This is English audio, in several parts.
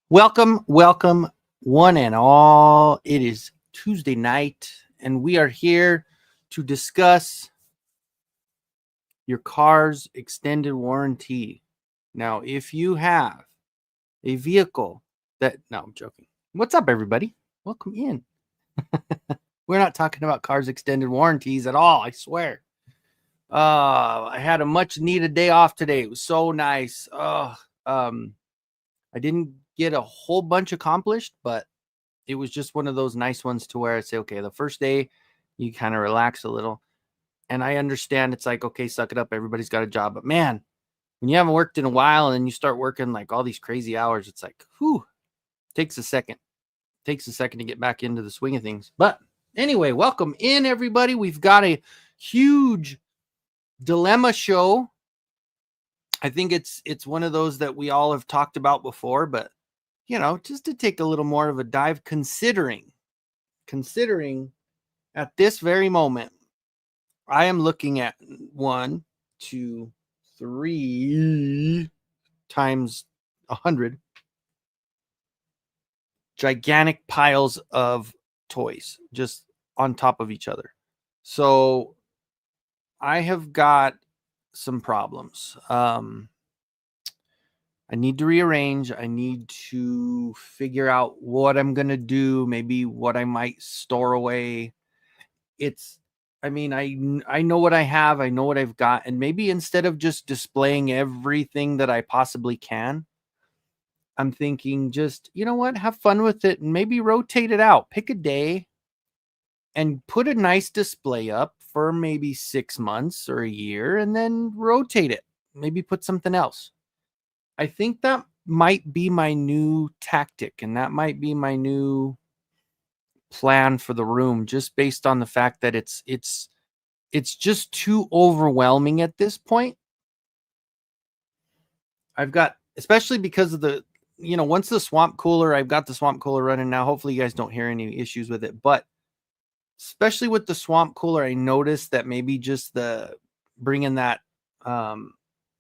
welcome, one and all. It is Tuesday night, and we are here to discuss your car's extended warranty. Now, if you have a vehicle no, I'm joking. What's up, everybody? Welcome in. We're not talking about cars' extended warranties at all, I swear. I had a much needed day off today. It was so nice. I didn't get a whole bunch accomplished, but it was just one of those nice ones to where I say, okay, the first day you kind of relax a little. And I understand it's like, okay, suck it up. Everybody's got a job. But man, when you haven't worked in a while and then you start working like all these crazy hours, it's like, whew, takes a second. Takes a second to get back into the swing of things. But anyway, welcome in, everybody. We've got a huge dilemma show. I think it's one of those that we all have talked about before, but just to take a little more of a dive, considering at this very moment, I am looking at 1, 2, 3 times 100 gigantic piles of toys just on top of each other. So I have got some problems. I need to rearrange. I need to figure out what I'm going to do, maybe what I might store away. I know what I have. I know what I've got. And maybe instead of just displaying everything that I possibly can, I'm thinking just, you know what, have fun with it and maybe rotate it out. Pick a day and put a nice display up for maybe 6 months or a year and then rotate it. Maybe put something else. I think that might be my new tactic, and that might be my new plan for the room, just based on the fact that it's just too overwhelming at this point. I've got, especially because of the, once the swamp cooler, I've got the swamp cooler running now. Hopefully you guys don't hear any issues with it, but especially with the swamp cooler, I noticed that maybe just the bringing that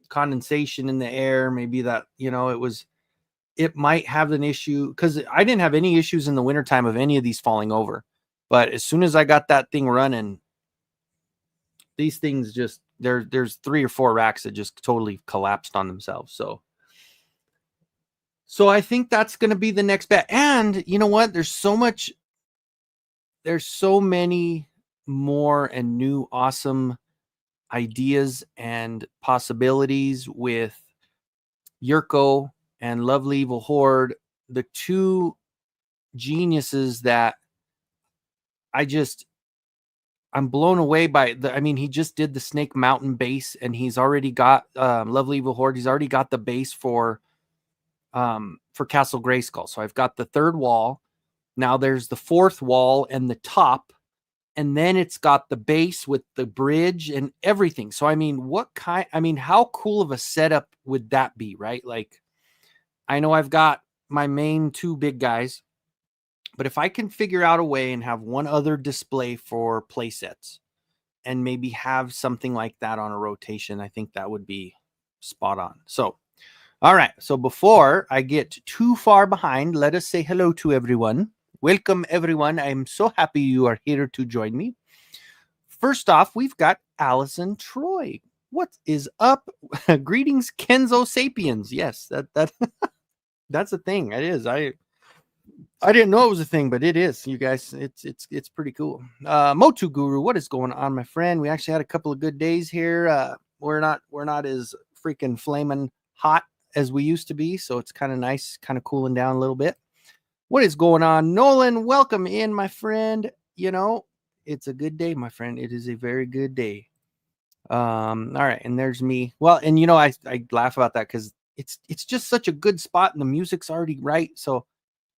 condensation in the air, maybe that, it might have an issue, because I didn't have any issues in the wintertime of any of these falling over. But as soon as I got that thing running, these things just, there's 3 or 4 racks that just totally collapsed on themselves. So I think that's going to be the next bet. And you know what? There's so many more and new awesome ideas and possibilities with Yurko and Lovely Evil Horde, the 2 geniuses that I'm blown away by. He just did the Snake Mountain base, and he's already got Lovely Evil Horde. He's already got the base for Castle Grayskull. So I've got the 3rd wall. Now there's the 4th wall and the top, and then it's got the base with the bridge and everything. So how cool of a setup would that be, right? Like, I know I've got my main 2 big guys, but if I can figure out a way and have one other display for play sets and maybe have something like that on a rotation, I think that would be spot on. So, all right. So before I get too far behind, let us say hello to everyone. Welcome, everyone. I'm so happy you are here to join me. First off, we've got Allison Troy. What is up? Greetings, Kenzo Sapiens. Yes, that that's a thing. It is. I didn't know it was a thing, but it is. You guys, it's pretty cool. Motu Guru, what is going on, my friend? We actually had a couple of good days here. We're not as freaking flaming hot as we used to be, so it's kind of nice, kind of cooling down a little bit. What is going on, Nolan? Welcome in, my friend. It's a good day, my friend. It is a very good day. All right, and there's me. Well, and I laugh about that because it's just such a good spot, and the music's already right. So,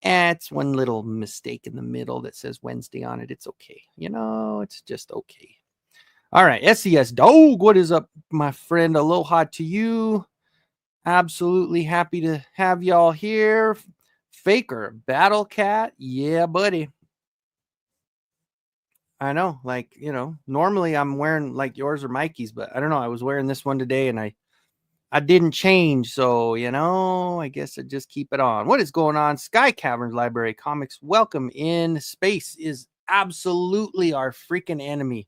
it's one little mistake in the middle that says Wednesday on it. It's okay. It's just okay. All right, SES Dog, what is up, my friend? Aloha to you. Absolutely happy to have y'all here. Faker, Battle Cat, yeah, buddy. I know, normally I'm wearing like yours or Mikey's, but I don't know. I was wearing this one today, and I I didn't change, so I guess I just keep it on. What is going on? Sky Caverns Library Comics. Welcome in. Space is absolutely our freaking enemy,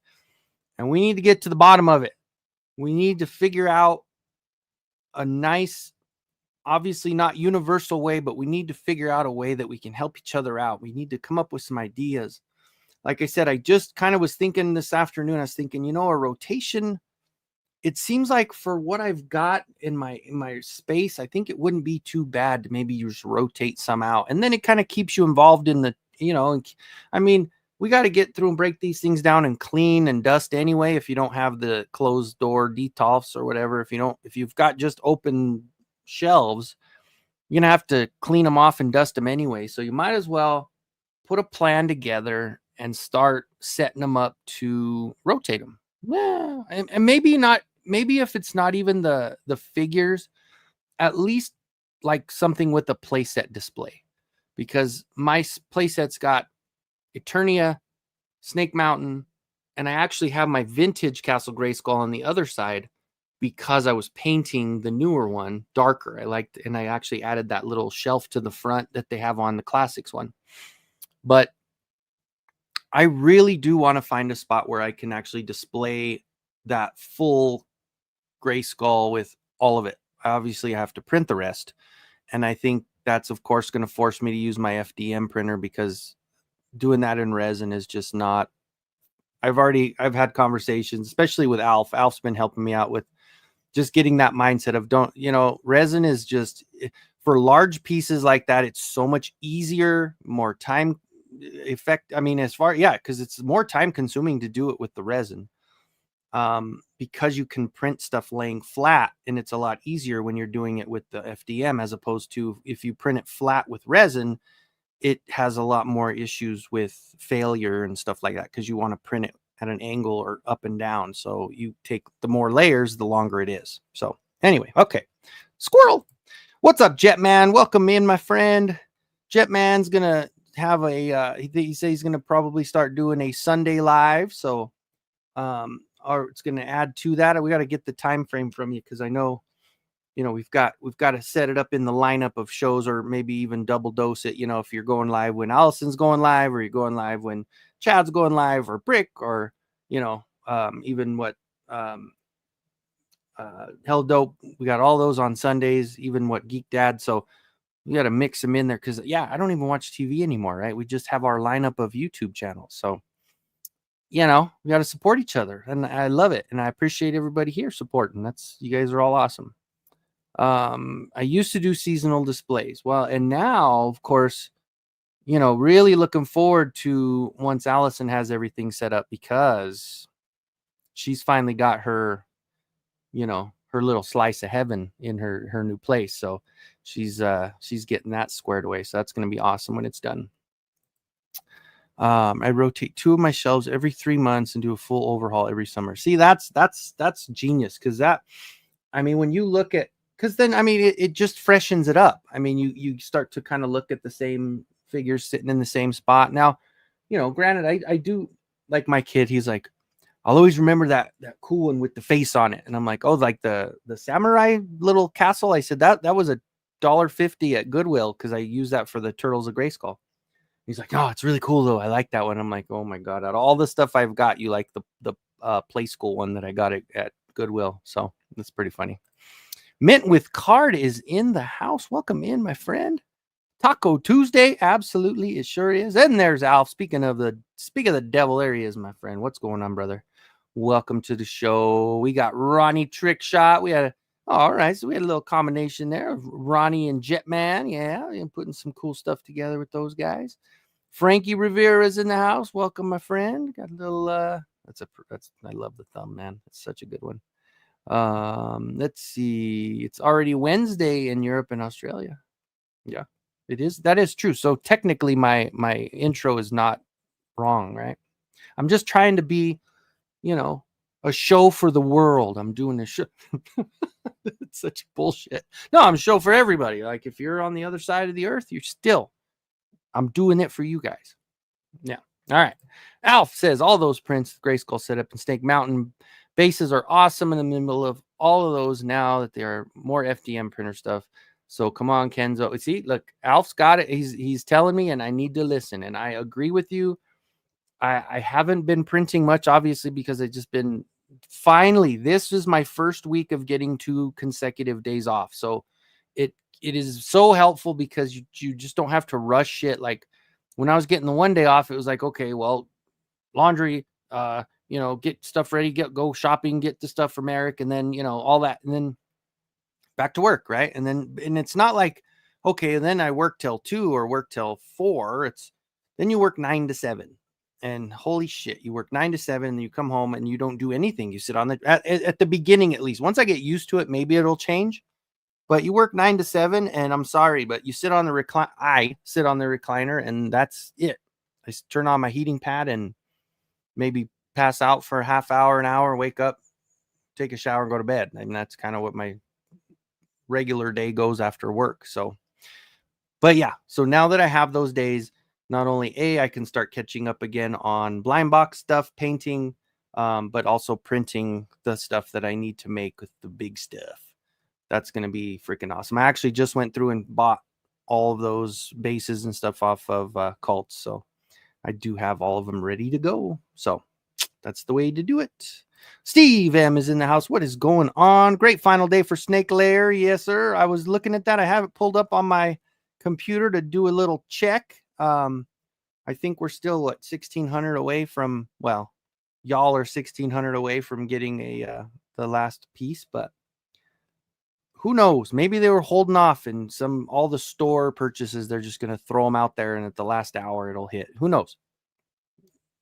and we need to get to the bottom of it. We need to figure out a nice, obviously not universal way, but we need to figure out a way that we can help each other out. We need to come up with some ideas. Like I said, I just kind of was thinking this afternoon, I was thinking, a rotation, it seems like for what I've got in my space, I think it wouldn't be too bad to maybe just rotate some out. And then it kind of keeps you involved in the, I mean, we got to get through and break these things down and clean and dust anyway. If you don't have the closed door detolfs or whatever, if you've got just open shelves, you're going to have to clean them off and dust them anyway. So you might as well put a plan together and start setting them up to rotate them. Yeah, and maybe not. Maybe if it's not even the figures, at least like something with a playset display, because my playset's got Eternia, Snake Mountain, and I actually have my vintage Castle Grayskull on the other side because I was painting the newer one darker. I liked, and I actually added that little shelf to the front that they have on the classics one. But I really do want to find a spot where I can actually display that full Grayskull with all of it. Obviously, I have to print the rest. And I think that's, of course, going to force me to use my FDM printer, because doing that in resin is just not. I've had conversations, especially with Alf. Alf's been helping me out with just getting that mindset of resin is just, for large pieces like that, it's so much easier, more time effect. I mean, because it's more time consuming to do it with the resin. Because you can print stuff laying flat, and it's a lot easier when you're doing it with the FDM, as opposed to if you print it flat with resin, it has a lot more issues with failure and stuff like that, because you want to print it at an angle or up and down. So you take the more layers, the longer it is. So anyway, okay. Squirrel. What's up, Jetman? Welcome in, my friend. Jetman's going to have he says he's going to probably start doing a Sunday live. So, or it's going to add to that. We got to get the time frame from you, because I know, we've got to set it up in the lineup of shows, or maybe even double dose it. If you're going live when Allison's going live, or you're going live when Chad's going live, or Brick, or even what Hell Dope. We got all those on Sundays, even what Geek Dad. So we got to mix them in there, because I don't even watch TV anymore, right? We just have our lineup of YouTube channels. So we got to support each other, and I love it, and I appreciate everybody here supporting. You guys are all awesome. I used to do seasonal displays. Well, and now, of course, really looking forward to once Allison has everything set up, because she's finally got her, her little slice of heaven in her new place. So she's getting that squared away. So that's going to be awesome when it's done. I rotate 2 of my shelves every 3 months and do a full overhaul every summer. See, that's genius, because when you look at, because then, it just freshens it up. You start to kind of look at the same figures sitting in the same spot. Now, granted, I do, like my kid, he's like, I'll always remember that cool one with the face on it. And I'm like, oh, like the samurai little castle. I said that was $1.50 at Goodwill, because I use that for the Turtles of Grayskull. He's like, oh, it's really cool though. I like that one. I'm like, oh my God, out of all the stuff I've got, you like the Play School one that I got at Goodwill. So that's pretty funny. Mint with Card is in the house. Welcome in, my friend. Taco Tuesday, absolutely, it sure is. And there's Alf. Speaking of the devil, there he is, my friend. What's going on, brother? Welcome to the show. We got Ronnie Trickshot. All right, so we had a little combination there of Ronnie and Jetman. Yeah, and putting some cool stuff together with those guys. Frankie Rivera's in the house. Welcome, my friend. Got a little. I love the thumb, man. It's such a good one. Let's see. It's already Wednesday in Europe and Australia. Yeah, it is. That is true. So technically my intro is not wrong, right? I'm just trying to be, a show for the world. I'm doing a show. It's such bullshit. No, I'm a show for everybody. Like, if you're on the other side of the earth, I'm doing it for you guys. Yeah. All right. Alf says all those prints, Grayskull setup and Snake Mountain bases are awesome in the middle of all of those now that there are more FDM printer stuff. So come on, Kenzo. See, look, Alf's got it. He's telling me, and I need to listen. And I agree with you. I haven't been printing much, obviously, because I've just been finally. This is my first week of getting 2 consecutive days off. So it is so helpful because you just don't have to rush shit. Like when I was getting the 1 day off, it was like, okay, well, laundry, get stuff ready, go shopping, get the stuff from Eric, and then all that, and then back to work, right? And it's not like, okay, and then I work till 2 or work till 4. It's then you work 9 to 7. And holy shit, you work 9 to 7, and you come home and you don't do anything. You sit on at the beginning, at least. Once I get used to it, maybe it'll change. But you work 9 to 7, and I'm sorry, but you sit on the recline. I sit on the recliner, and that's it. I turn on my heating pad and maybe pass out for a half hour, an hour, wake up, take a shower, and go to bed. And that's kind of what my regular day goes after work. So, but yeah, so now that I have those days, not only I can start catching up again on blind box stuff, painting, but also printing the stuff that I need to make with the big stuff. That's going to be freaking awesome. I actually just went through and bought all of those bases and stuff off of Cults. So I do have all of them ready to go. So that's the way to do it. Steve M is in the house. What is going on? Great final day for Snake Lair. Yes, sir. I was looking at that. I have it pulled up on my computer to do a little check. I think we're still 1,600 away from, well, y'all are 1,600 away from getting the last piece, but who knows? Maybe they were holding off and all the store purchases, they're just going to throw them out there, and at the last hour it'll hit. Who knows?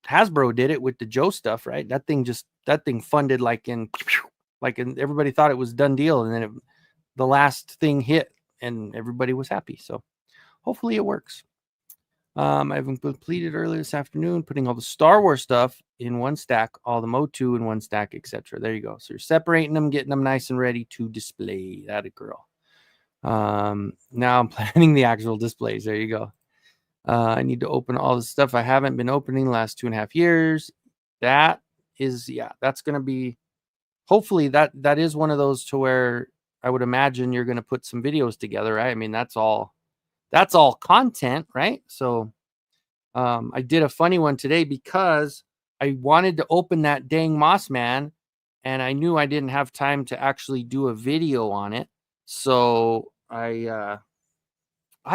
Hasbro did it with the Joe stuff, right? That thing funded like everybody thought it was done deal, and then the last thing hit and everybody was happy. So hopefully it works. I've completed earlier this afternoon, putting all the Star Wars stuff in one stack, all the Mo2 in one stack, etc. There you go. So you're separating them, getting them nice and ready to display. That a girl. Now I'm planning the actual displays. There you go. I need to open all the stuff I haven't been opening the last 2.5 years. That is, that's going to be, hopefully that is one of those to where I would imagine you're going to put some videos together, right? I mean, that's all content, right? So I did a funny one today because I wanted to open that dang Moss Man, and I knew I didn't have time to actually do a video on it. So I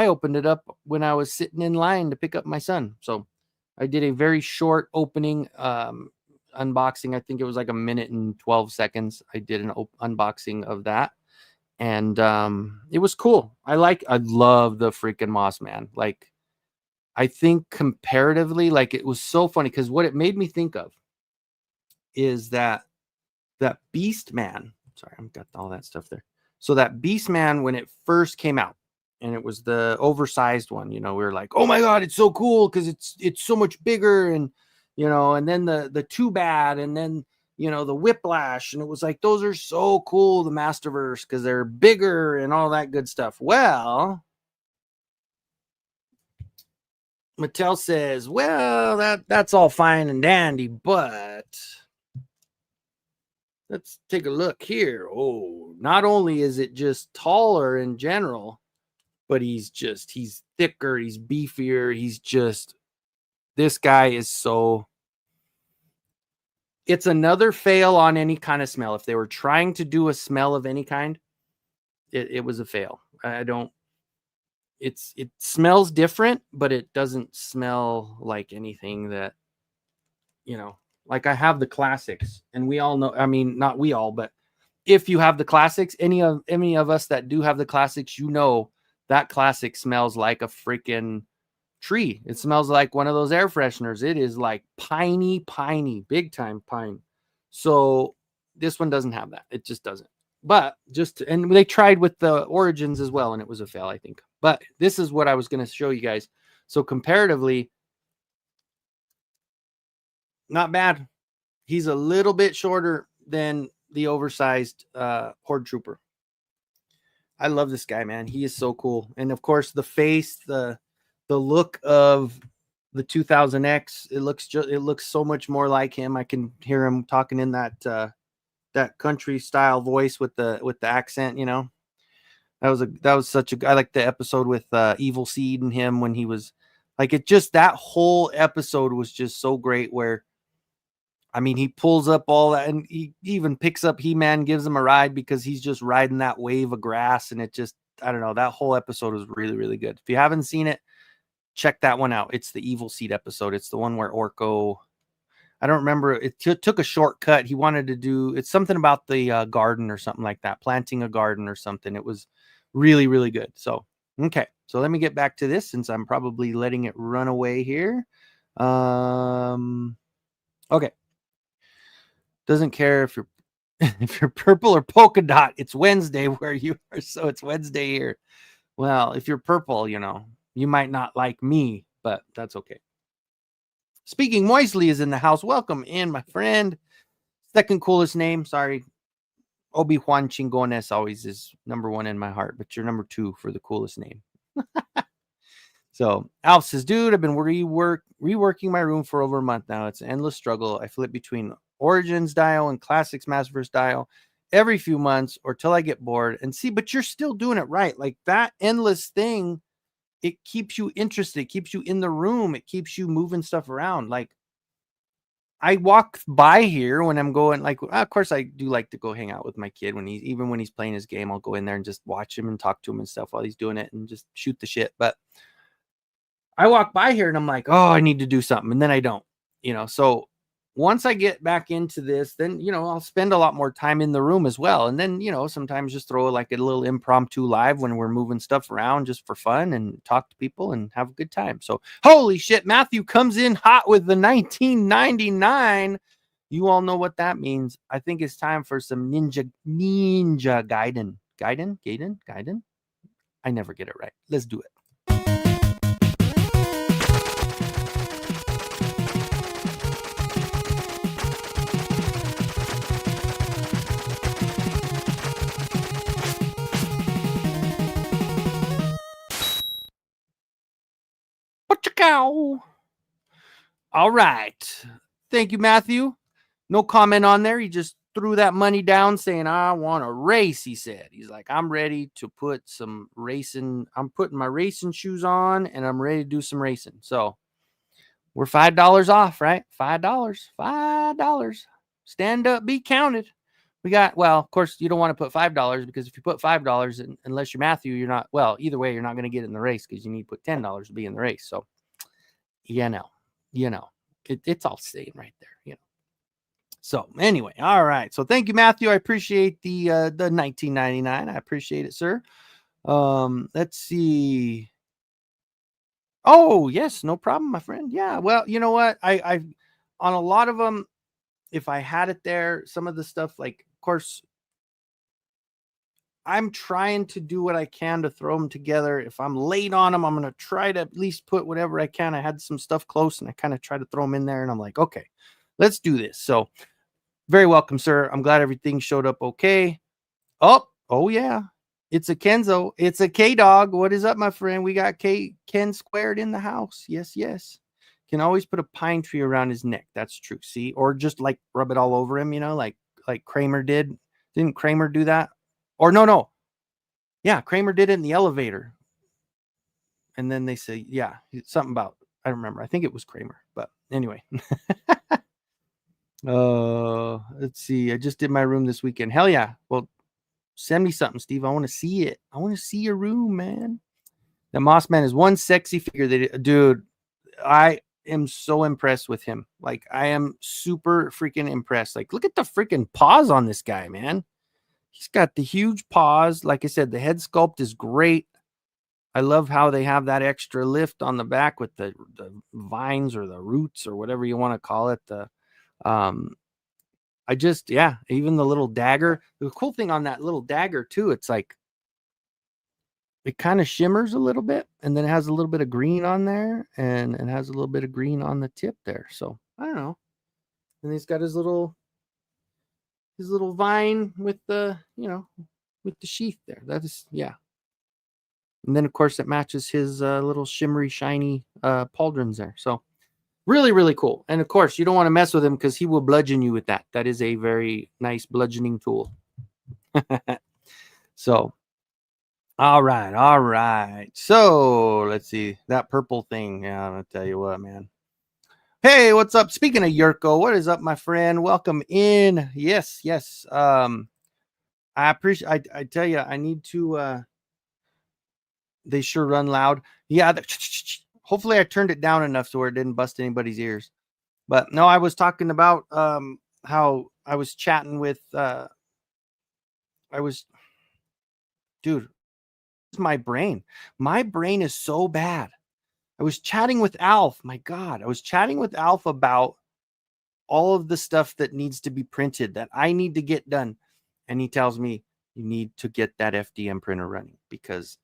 opened it up when I was sitting in line to pick up my son. So I did a very short opening unboxing. I think it was like 1 minute and 12 seconds. I did an unboxing of that. And it was cool. I love the freaking Moss Man. Like, I think comparatively, like, it was so funny because what it made me think of is that Beast Man. Sorry, I've got all that stuff there. So that Beast Man, when it first came out, and it was the oversized one, we were like, oh my God, it's so cool because it's so much bigger, and and then the Too Bad, and then the Whiplash, and it was like, those are so cool, the Masterverse, because they're bigger and all that good stuff. Well, Mattel says, well, that's all fine and dandy, but let's take a look here. Oh, not only is it just taller in general, but he's thicker, he's beefier, this guy is so... It's another fail on any kind of smell. If they were trying to do a smell of any kind, it was a fail. It smells different, but it doesn't smell like anything that, like I have the classics, and we all know, I mean, not we all, but if you have the classics, any of us that do have the classics, that classic smells like a freaking tree. It smells like one of those air fresheners. It is like piney, big time pine. So this one doesn't have that. It just doesn't. But and they tried with the Origins as well, and it was a fail, I think. But this is what I was going to show you guys. So comparatively, not bad. He's a little bit shorter than the oversized Horde Trooper. I love this guy, man. He is so cool. And of course, the face, the look of the 2000X, it looks so much more like him. I can hear him talking in that that country style voice with the accent, you know. That was such a I like the episode with Evil Seed and him when he was like it just that whole episode was just so great where I mean he pulls up all that and he even picks up He-Man, gives him a ride because he's just riding that wave of grass and it just I don't know, that whole episode was really really good. If you haven't seen it, check that one out. It's the Evil Seed episode. It's the one where Orko I don't remember. It took a shortcut. He wanted to do it's something about the garden or something like that, planting a garden or something. It was really, really good. So, okay. So let me get back to this since I'm probably letting it run away here. Okay. Doesn't care if you're if you're purple or polka dot. It's Wednesday where you are, so it's Wednesday here. Well, if you're purple, you know, you might not like me, but that's okay. Speaking Moistly is in the house. Welcome in, my friend. Second coolest name. Sorry. Obi-Wan Chingones always is number one in my heart, but you're number two for the coolest name. So Alf says, dude, I've been reworking my room for over a month now. It's an endless struggle. I flip between Origins dial and Classics Masterverse dial every few months or till I get bored. And see, but you're still doing it right. Like that endless thing, it keeps you interested. It keeps you in the room. It keeps you moving stuff around. Like I walk by here when I'm going, like, of course, I do like to go hang out with my kid when even when he's playing his game, I'll go in there and just watch him and talk to him and stuff while he's doing it and just shoot the shit. But I walk by here and I'm like, oh, I need to do something. And then I don't, you know. So once I get back into this, then, you know, I'll spend a lot more time in the room as well. And then, you know, sometimes just throw like a little impromptu live when we're moving stuff around just for fun and talk to people and have a good time. So holy shit, Matthew comes in hot with the 1999. You all know what that means. I think it's time for some Ninja Gaiden. Gaiden? I never get it right. Let's do it. All right. Thank you, Matthew. No comment on there. He just threw that money down saying, I want to race, he said. He's like, I'm ready to put some racing. I'm putting my racing shoes on and I'm ready to do some racing. So we're $5 off, right? $5. Stand up, be counted. We got, well, of course, you don't want to put $5 because if you put $5, unless you're Matthew, you're not, well, either way, you're not going to get in the race because you need to put $10 to be in the race. So, you know, it's all staying right there, you know. So anyway, all right. So thank you, Matthew. I appreciate the 1999. I appreciate it, sir. Let's see. Oh, yes, no problem, my friend. Yeah, well, you know what? I on a lot of them, if I had it there, some of the stuff, like, of course, I'm trying to do what I can to throw them together. If I'm late on them, I'm going to try to at least put whatever I can. I had some stuff close and I kind of try to throw them in there and I'm like, okay, let's do this. So very welcome, sir. I'm glad everything showed up okay. Oh yeah. It's a Kenzo. It's a K-Dog. What is up, my friend? We got Ken squared in the house. Yes. Can always put a pine tree around his neck. That's true. See? Or just like rub it all over him, you know, like Kramer did. Didn't Kramer do that? Or no. Yeah, Kramer did it in the elevator. And then they say, yeah, something about, I don't remember. I think it was Kramer. But anyway. Let's see. I just did my room this weekend. Hell yeah. Well, send me something, Steve. I want to see it. I want to see your room, man. The Moss Man is one sexy figure that, dude, I am so impressed with him. Like, I am super freaking impressed. Like, look at the freaking paws on this guy, man. He's got the huge paws. Like I said, the head sculpt is great. I love how they have that extra lift on the back with the vines or the roots or whatever you want to call it. I just, yeah, even the little dagger. The cool thing on that little dagger too, it's like it kind of shimmers a little bit, and then it has a little bit of green on there, and it has a little bit of green on the tip there. So I don't know. And he's got his little vine with the, you know, with the sheath there. That is, yeah. And then of course it matches his little shimmery, shiny pauldrons there. So Really, really cool. And of course, you don't want to mess with him because he will bludgeon you with that. That is a very nice bludgeoning tool. So, all right, all right. So let's see that purple thing. Yeah, I'm gonna tell you what, man. Hey, what's up? Speaking of Yurko, what is up, my friend? Welcome in. Yes, yes. I appreciate. I tell you, I need to. They sure run loud. Yeah. Hopefully, I turned it down enough so where it didn't bust anybody's ears. But no, I was talking about how I was chatting with. I was, dude. My brain. My brain is so bad. I was chatting with Alf. My God, I was chatting with Alf about all of the stuff that needs to be printed that I need to get done. And he tells me, you need to get that FDM printer running because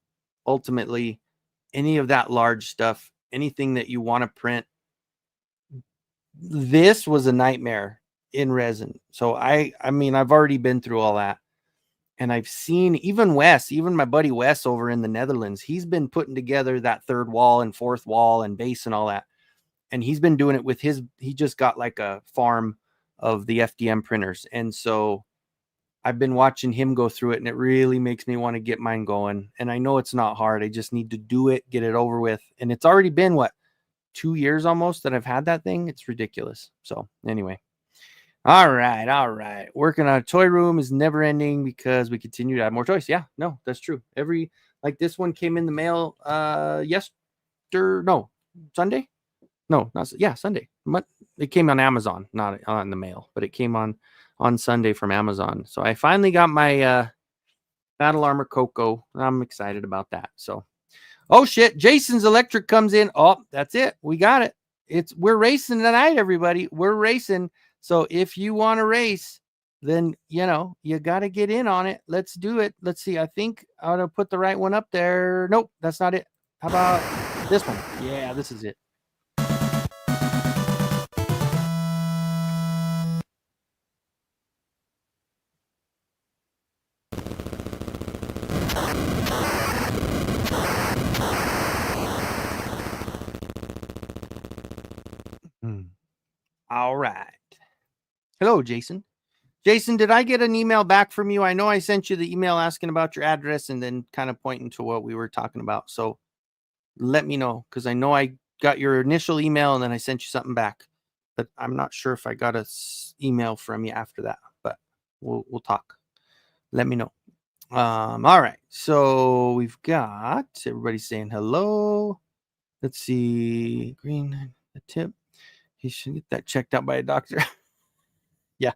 ultimately, any of that large stuff, anything that you want to print, this was a nightmare in resin. So I mean, I've already been through all that. And I've seen even Wes, even my buddy Wes over in the Netherlands, he's been putting together that third wall and fourth wall and base and all that. And he's been doing it with he just got like a farm of the FDM printers. And so I've been watching him go through it and it really makes me want to get mine going. And I know it's not hard. I just need to do it, get it over with. And it's already been 2 years almost that I've had that thing. It's ridiculous. So anyway. All right, all right. Working on a toy room is never ending because we continue to add more toys. Yeah, no, that's true. Like this one came in the mail Sunday. No, not Sunday. It came on Amazon, not on the mail, but it came on Sunday from Amazon. So I finally got my Battle Armor Coco. I'm excited about that. So, oh shit, Jason's Electric comes in. Oh, that's it. We got it. We're racing tonight, everybody. We're racing. So if you want to race, then you got to get in on it. Let's do it. Let's see. I think I ought to put the right one up there. Nope, that's not it. How about this one? Yeah, this is it. All right. Hello, Jason. Jason, did I get an email back from you? I know I sent you the email asking about your address and then kind of pointing to what we were talking about. So let me know because I know I got your initial email and then I sent you something back. But I'm not sure if I got a email from you after that. But we'll talk. Let me know. All right. So we've got everybody saying hello. Let's see. Green the tip. He should get that checked out by a doctor. Yeah.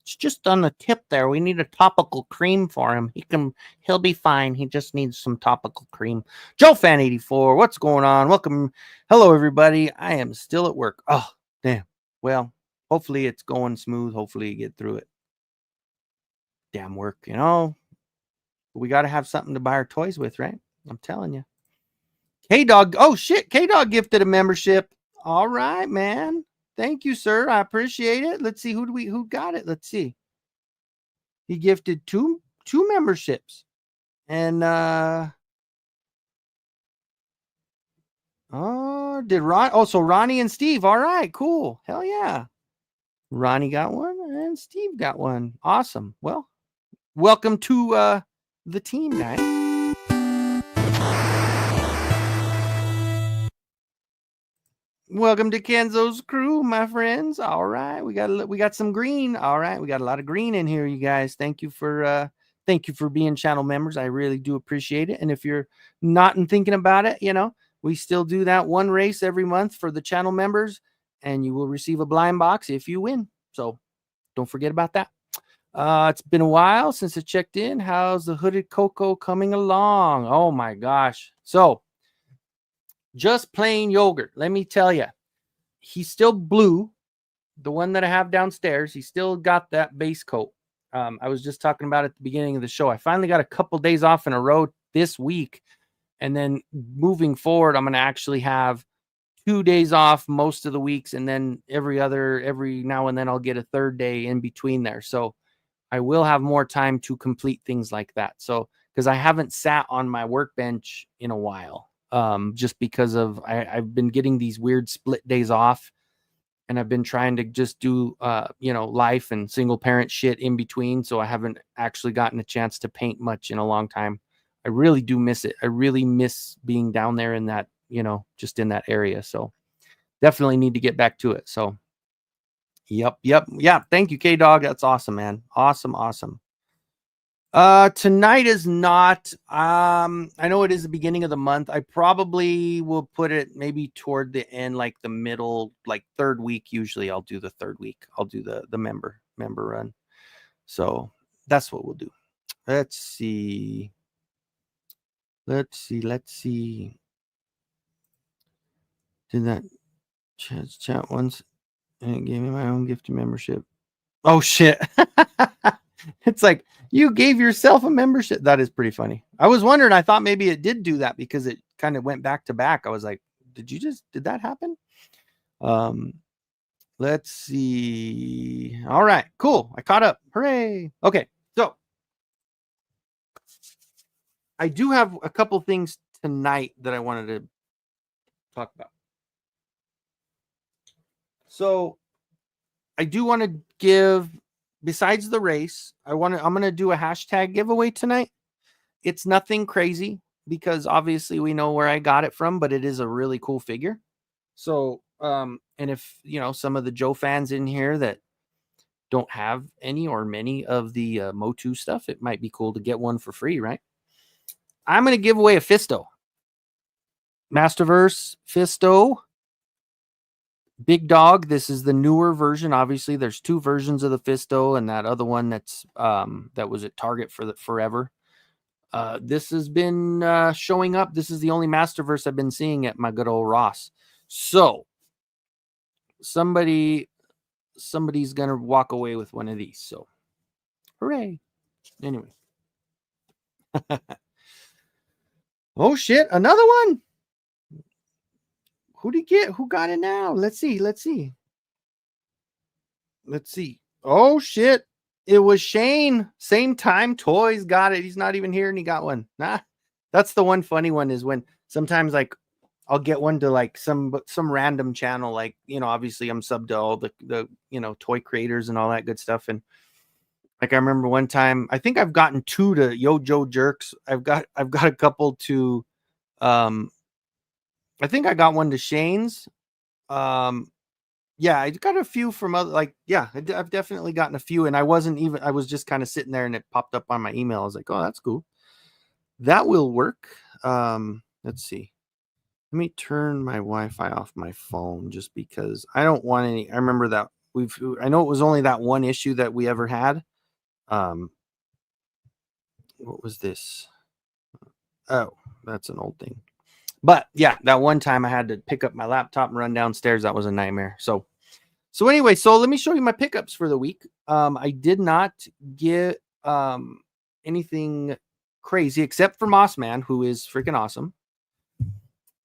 It's just on the tip there. We need a topical cream for him. He'll be fine. He just needs some topical cream. Joe Fan 84, what's going on? Welcome. Hello, everybody. I am still at work. Oh, damn. Well, hopefully it's going smooth. Hopefully you get through it. Damn work, We got to have something to buy our toys with, right? I'm telling you. K-Dog. Oh, shit. K-Dog gifted a membership. All right, man. Thank you, sir. I appreciate it. Let's see who got it. Let's see. He gifted two memberships. And so Ronnie and Steve. All right, cool. Hell yeah. Ronnie got one and Steve got one. Awesome. Well, welcome to the team, guys. Welcome to Kenzo's crew, my friends. All right, we got some green. All right, we got a lot of green in here, you guys. Thank you for being channel members. I really do appreciate it. And if you're not thinking about it, we still do that one race every month for the channel members, and you will receive a blind box if you win. So don't forget about that. It's been a while since I checked in. How's the hooded Coco coming along? Oh my gosh. So just plain yogurt. Let me tell you, he's still blue. The one that I have downstairs, he still got that base coat. I was just talking about it at the beginning of the show. I finally got a couple days off in a row this week. And then moving forward, I'm going to actually have 2 days off most of the weeks. And then every now and then I'll get a third day in between there. So I will have more time to complete things like that. So, because I haven't sat on my workbench in a while, just because of I've been getting these weird split days off and I've been trying to just do life and single parent shit in between, so I haven't actually gotten a chance to paint much in a long time. I really do miss it. I really miss being down there in that, just in that area. So definitely need to get back to it. So yep. Yeah, thank you, K-Dog. That's awesome, man. Awesome. Tonight is not, I know it is the beginning of the month. I probably will put it maybe toward the end, like the middle, like third week. Usually I'll do the third week. I'll do the member run. So that's what we'll do. Let's see. Did that chat once and it gave me my own gift membership. Oh shit. It's like, you gave yourself a membership. That is pretty funny. I was wondering, I thought maybe it did do that because it kind of went back to back. I was like, did that happen? Let's see. All right, cool. I caught up. Hooray. Okay. So I do have a couple things tonight that I wanted to talk about. So I do want to give, besides the race, I'm going to do a hashtag giveaway tonight. It's nothing crazy because obviously we know where I got it from, but it is a really cool figure. So, and if, some of the Joe fans in here that don't have any or many of the Motu stuff, it might be cool to get one for free, right? I'm going to give away a Fisto. Masterverse Fisto. Big Dog. This is the newer version. Obviously, there's two versions of the Fisto, and that other one that's that was at Target for forever. This has been showing up. This is the only Masterverse I've been seeing at my good old Ross. So somebody's gonna walk away with one of these. So hooray! Anyway. Oh shit! Another one. Who got it now? Let's see. Oh shit. It was Shane. Same time Toys got it. He's not even here and he got one. Nah. That's the one funny one is when sometimes like I'll get one to like some random channel, like, obviously I'm subbed to all the toy creators and all that good stuff. And like I remember one time, I think I've gotten two to Yo Joe Jerks. I've got a couple to I think I got one to Shane's. Yeah, I got a few from other, like, yeah, I've definitely gotten a few, and I was just kind of sitting there and it popped up on my email. I was like, oh, that's cool. That will work. Let's see. Let me turn my Wi-Fi off my phone just because I don't want any. I remember that I know it was only that one issue that we ever had. What was this? Oh, that's an old thing. But yeah, that one time I had to pick up my laptop and run downstairs. That was a nightmare. So anyway, so let me show you my pickups for the week. I did not get anything crazy except for Moss Man, who is freaking awesome.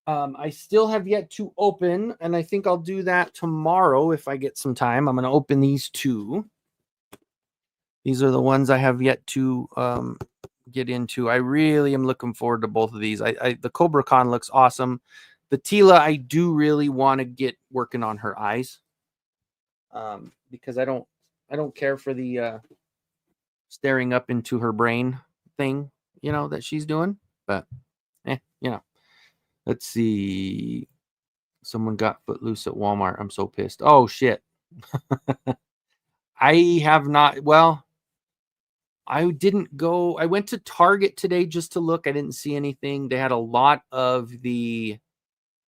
I still have yet to open, and I think I'll do that tomorrow if I get some time. I'm going to open these two. These are the ones I have yet to get into. I really am looking forward to both of these. The Cobra Khan looks awesome. The Tila, I do really want to get working on her eyes, because I don't care for the staring up into her brain thing, that she's doing. But let's see. Someone got Footloose at Walmart. I'm so pissed. Oh shit. I have not. Well, I didn't go. I went to Target today just to look. I didn't see anything. They had a lot of the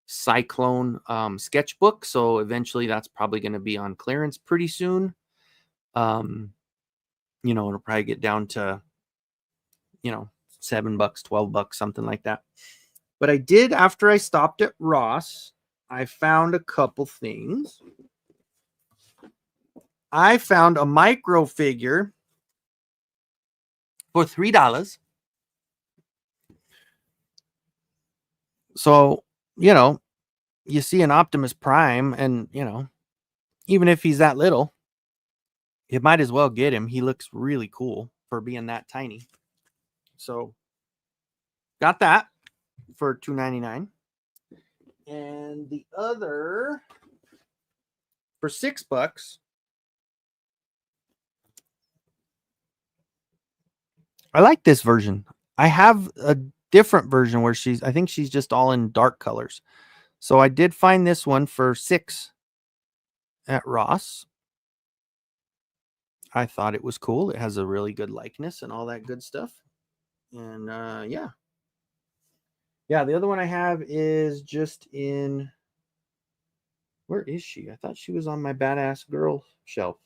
Cyclone sketchbook, so eventually that's probably going to be on clearance pretty soon. It'll probably get down to $7, $12, something like that. But I did, after I stopped at Ross, I found a couple things. I found a micro figure for $3. So, you see an Optimus Prime, and, even if he's that little, you might as well get him. He looks really cool for being that tiny. So, got that for $2.99. And the other for $6. I like this version. I have a different version where I think she's just all in dark colors. So I did find this one for $6 at Ross. I thought it was cool. It has a really good likeness and all that good stuff. And yeah. Yeah, the other one I have is just in. Where is she? I thought she was on my badass girl shelf.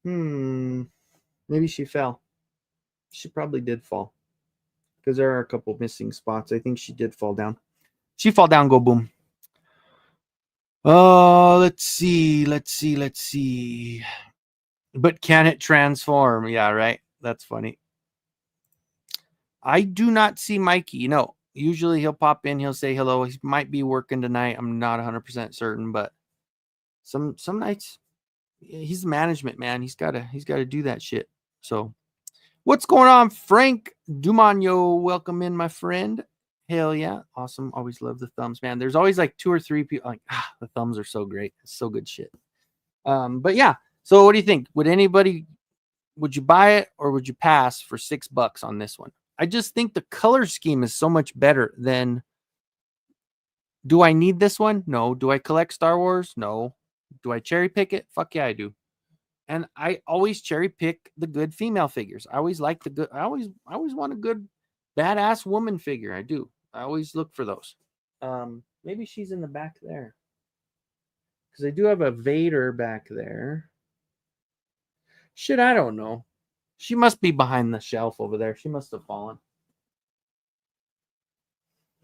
Maybe she fell. She probably did fall because there are a couple missing spots. I think she did fall down. She fall down, go boom. Oh, let's see. But can it transform? Yeah, right. That's funny. I do not see Mikey. No, usually he'll pop in. He'll say hello. He might be working tonight. I'm not 100% certain, but some nights he's the management man. He's gotta do that shit. So, what's going on, Frank Dumagno? Welcome in, my friend. Hell yeah, awesome. Always love the thumbs, man. There's always like 2 or 3 people like the thumbs are so great. It's so good shit. But yeah. So what do you think? Would you buy it or would you pass for $6 on this one? I just think the color scheme is so much better than. Do I need this one? No. Do I collect Star Wars? No. Do I cherry pick it? Fuck yeah, I do. And I always cherry pick the good female figures. I always like the good. I always want a good badass woman figure. I do. I always look for those. Maybe she's in the back there because I do have a Vader back there. Shit, I don't know. She must be behind the shelf over there. She must have fallen.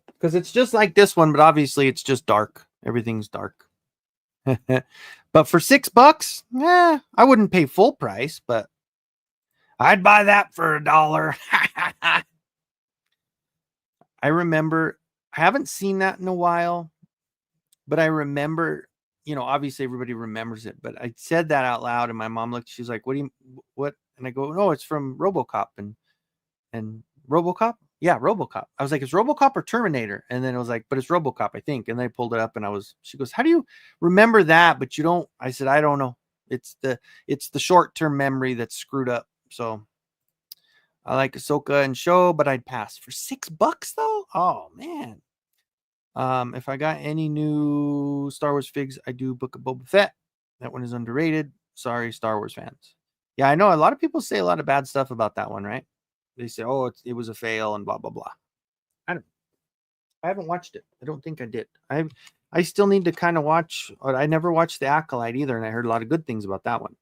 Because it's just like this one, but obviously it's just dark. Everything's dark. But for $6, I wouldn't pay full price, but I'd buy that for $1. I remember, I haven't seen that in a while, but I remember, obviously everybody remembers it, but I said that out loud and my mom looked, she's like, what? And I go, no, it's from RoboCop and RoboCop. Yeah, RoboCop. I was like, it's RoboCop or Terminator? And then it was like, but it's RoboCop, I think. And then I pulled it up and she goes, how do you remember that? But you don't, I said, I don't know. It's the short-term memory that's screwed up. So I like Ahsoka and Show, but I'd pass for $6 though. Oh man. If I got any new Star Wars figs, I do Book of Boba Fett. That one is underrated. Sorry, Star Wars fans. Yeah, I know a lot of people say a lot of bad stuff about that one, right? They say, oh, it was a fail and blah, blah, blah. I haven't watched it. I don't think I did. I still need to kind of watch. I never watched The Acolyte either, and I heard a lot of good things about that one.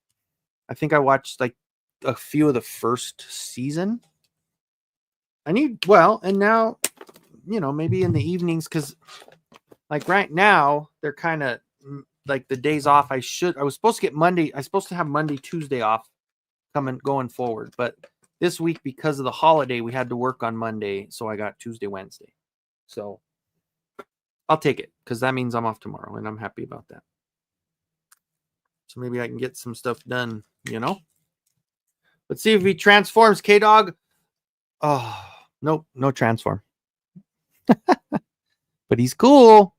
I think I watched like a few of the first season. And now, maybe in the evenings, because like right now, they're kind of like the days off. I was supposed to get Monday. I was supposed to have Monday, Tuesday off going forward, but this week, because of the holiday, we had to work on Monday, so I got Tuesday, Wednesday. So I'll take it because that means I'm off tomorrow, and I'm happy about that. So maybe I can get some stuff done, Let's see if he transforms, K-Dog. Oh, nope, no transform. But he's cool.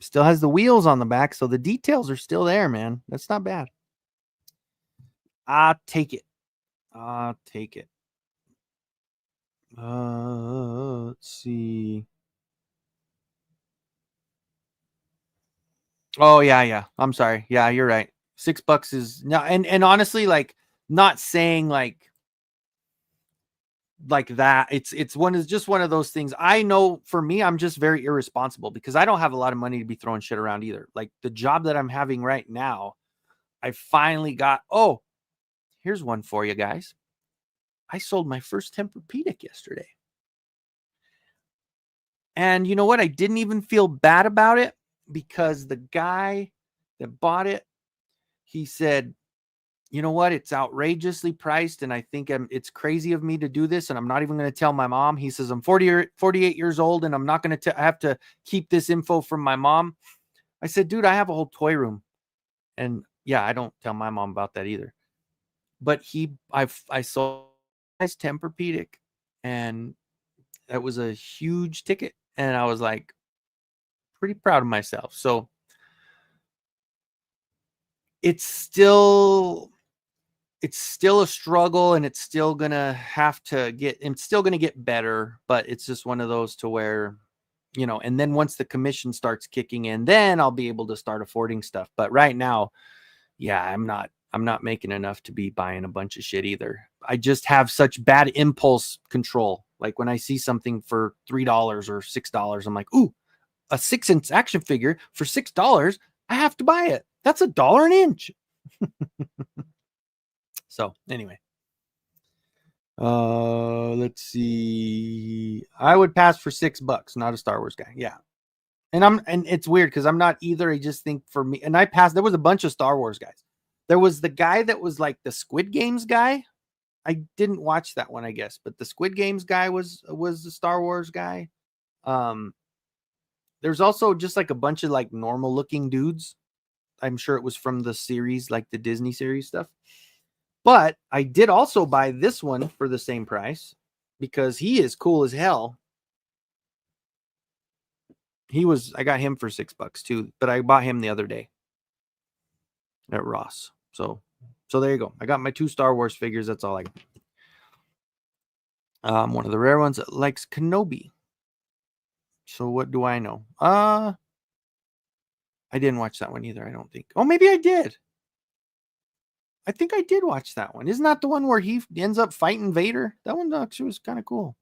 Still has the wheels on the back, so the details are still there, man. That's not bad. I'll take it. Let's see. Oh yeah. I'm sorry. Yeah, you're right. $6 is no, and honestly, like not saying like that. It's just one of those things. I know for me, I'm just very irresponsible because I don't have a lot of money to be throwing shit around either. Like the job that I'm having right now, I finally got. Oh, here's one for you guys. I sold my first Tempur-Pedic yesterday. And you know what? I didn't even feel bad about it because the guy that bought it, he said, you know what? It's outrageously priced. And I think it's crazy of me to do this. And I'm not even going to tell my mom. He says, I'm 48 years old and I'm not going to have to keep this info from my mom. I said, dude, I have a whole toy room. And yeah, I don't tell my mom about that either. But I sold his Tempur-Pedic and that was a huge ticket. And I was like, pretty proud of myself. So it's still a struggle, and it's still gonna get better, but it's just one of those to where, and then once the commission starts kicking in, then I'll be able to start affording stuff. But right now, yeah, I'm not making enough to be buying a bunch of shit either. I just have such bad impulse control. Like when I see something for $3 or $6, I'm like, ooh, a 6-inch action figure for $6, I have to buy it. That's $1 an inch. So anyway, let's see. I would pass for $6. Not a Star Wars guy. Yeah. And it's weird because I'm not either. I just think for me, and I passed. There was a bunch of Star Wars guys. There was the guy that was like the Squid Games guy. I didn't watch that one, I guess, but the Squid Games guy was the Star Wars guy. There's also just like a bunch of like normal looking dudes. I'm sure it was from the series, like the Disney series stuff. But I did also buy this one for the same price because he is cool as hell. I got him for $6 too, but I bought him the other day at Ross. So there you go. I got my 2 Star Wars figures. That's all I got. One of the rare ones that likes Kenobi. So what do I know? I didn't watch that one either, I don't think. Oh, maybe I did. I think I did watch that one. Isn't that the one where he ends up fighting Vader? That one actually was kind of cool.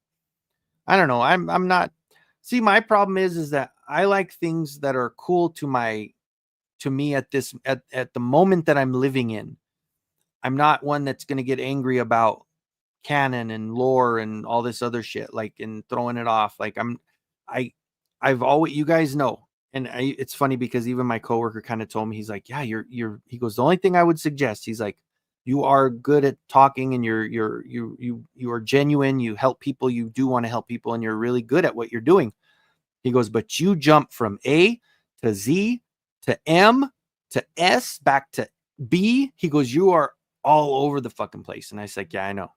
I don't know. I'm not. See, my problem is that I like things that are cool to me at the moment that I'm living in. I'm not one that's going to get angry about canon and lore and all this other shit, like, and throwing it off. Like I've always, you guys know, and it's funny because even my coworker kind of told me, he's like, yeah, he goes, the only thing I would suggest, he's like, you are good at talking, and you are genuine. You help people. You do want to help people, and you're really good at what you're doing. He goes, but you jump from A to Z to M to S back to B. He goes, you are all over the fucking place. And I said, yeah, I know,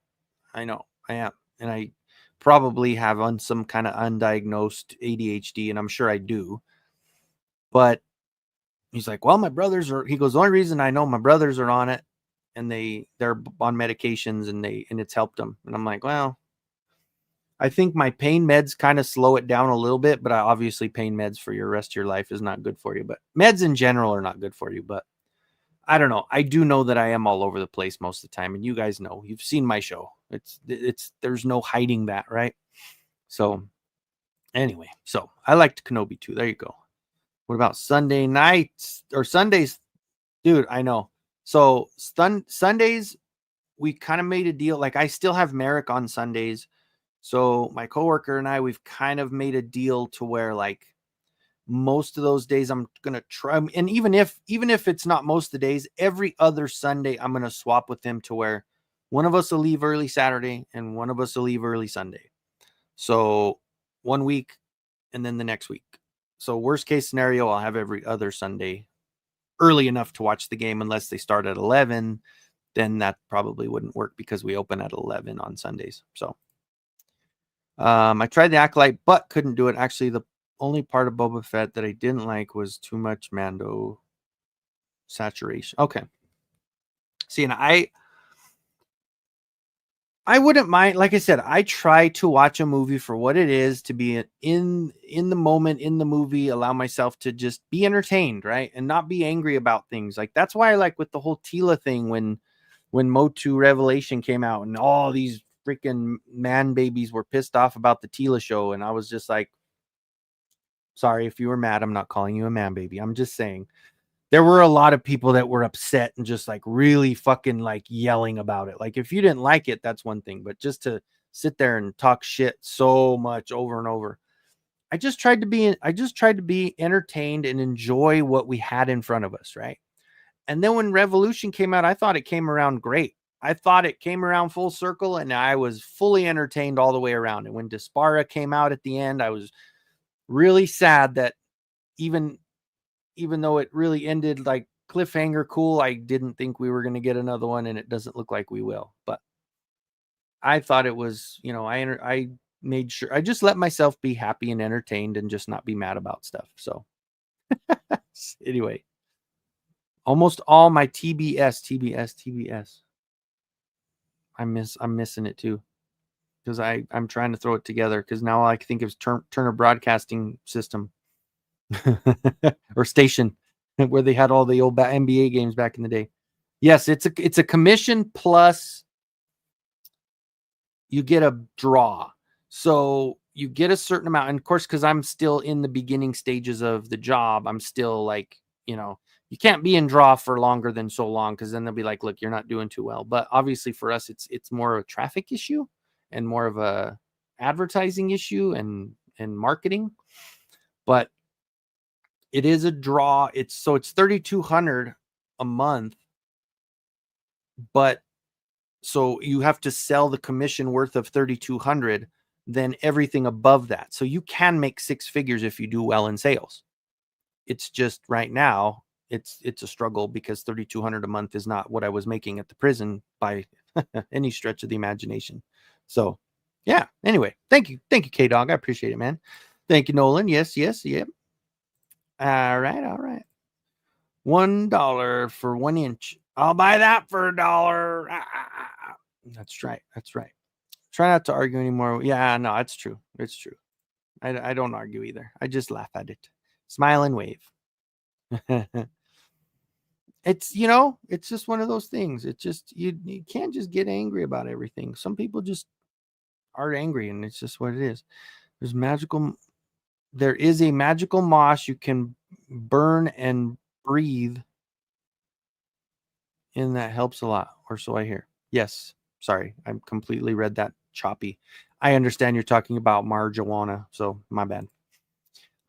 I am. And I probably have some kind of undiagnosed ADHD, and I'm sure I do. But he's like, well, he goes, the only reason I know my brothers are on it, and they're on medications, and it's helped them. And I'm like, well, I think my pain meds kind of slow it down a little bit, but obviously pain meds for your rest of your life is not good for you. But meds in general are not good for you. But I don't know. I do know that I am all over the place most of the time, and you guys know. You've seen my show. There's no hiding that, right? So anyway, so I liked Kenobi too. There you go. What about Sunday nights or Sundays? Dude, I know. So Sundays, we kind of made a deal. Like, I still have Merrick on Sundays. So my coworker and I, we've kind of made a deal to where, like, most of those days I'm going to try. And even if it's not most of the days, every other Sunday, I'm going to swap with him to where one of us will leave early Saturday and one of us will leave early Sunday. So one week and then the next week. So worst case scenario, I'll have every other Sunday early enough to watch the game, unless they start at 11. Then that probably wouldn't work because we open at 11 on Sundays. So I tried the Acolyte, but couldn't do it. Actually, the only part of Boba Fett that I didn't like was too much Mando saturation. Okay. See, and I wouldn't mind. Like I said, I try to watch a movie for what it is, to be in the moment, in the movie, allow myself to just be entertained, right? And not be angry about things. Like, that's why I like with the whole Tila thing, when Motu Revelation came out and all these freaking man babies were pissed off about the Tila show. And I was just like, sorry if you were mad. I'm not calling you a man baby. I'm just saying there were a lot of people that were upset and just like really fucking like yelling about it. Like, if you didn't like it, that's one thing, but just to sit there and talk shit so much over and over. I just tried to be entertained and enjoy what we had in front of us. Right. And then when Revolution came out, I thought it came around great. I thought it came around full circle, and I was fully entertained all the way around. And when Dispara came out at the end, I was really sad that even though it really ended like cliffhanger cool, I didn't think we were going to get another one, and it doesn't look like we will. But I thought it was, I made sure I just let myself be happy and entertained and just not be mad about stuff. So anyway, almost all my TBS. I'm missing it too because I'm trying to throw it together because now all I think of is Turner Broadcasting System or station where they had all the old NBA games back in the day. Yes, it's a commission plus you get a draw. So you get a certain amount. And of course, because I'm still in the beginning stages of the job, I'm still like, you can't be in draw for longer than so long because then they'll be like, look, you're not doing too well. But obviously for us, it's more of a traffic issue and more of a advertising issue and marketing. But it is a draw. It's $3,200 a month, but so you have to sell the commission worth of 3,200, then everything above that. So you can make six figures if you do well in sales. It's just right now it's a struggle because 3,200 a month is not what I was making at the prison by any stretch of the imagination. So yeah, anyway, thank you, K-Dog. I appreciate it, man. Thank you, Nolan. Yes, yep. All right. $1 for 1 inch. I'll buy that for $1. That's right. Try not to argue anymore. Yeah, no, it's true. I don't argue either. I just laugh at it. Smile and wave. It's just one of those things. It's just you can't just get angry about everything. Some people just are angry and it's just what it is. There is a magical moss you can burn and breathe and that helps a lot, or so I hear. Yes. Sorry, I completely read that choppy. I understand you're talking about marijuana, so my bad.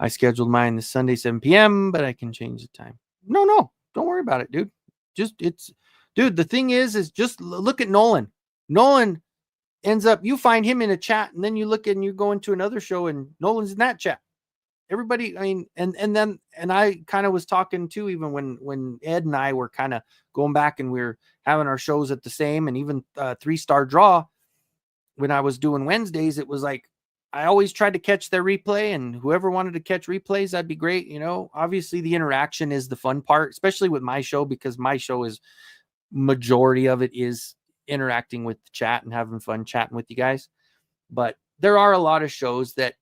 I scheduled mine this Sunday, 7 p.m., but I can change the time. No, don't worry about it, dude. Dude, the thing is just look at Nolan. Nolan ends up, you find him in a chat, and then you look and you go into another show, and Nolan's in that chat. Everybody, I mean, and I kind of was talking too, even when Ed and I were kind of going back and we were having our shows at the same, and even 3-star draw when I was doing Wednesdays, it was like I always tried to catch their replay, and whoever wanted to catch replays, that'd be great. Obviously the interaction is the fun part, especially with my show, because my show is majority of it is interacting with the chat and having fun chatting with you guys. But there are a lot of shows that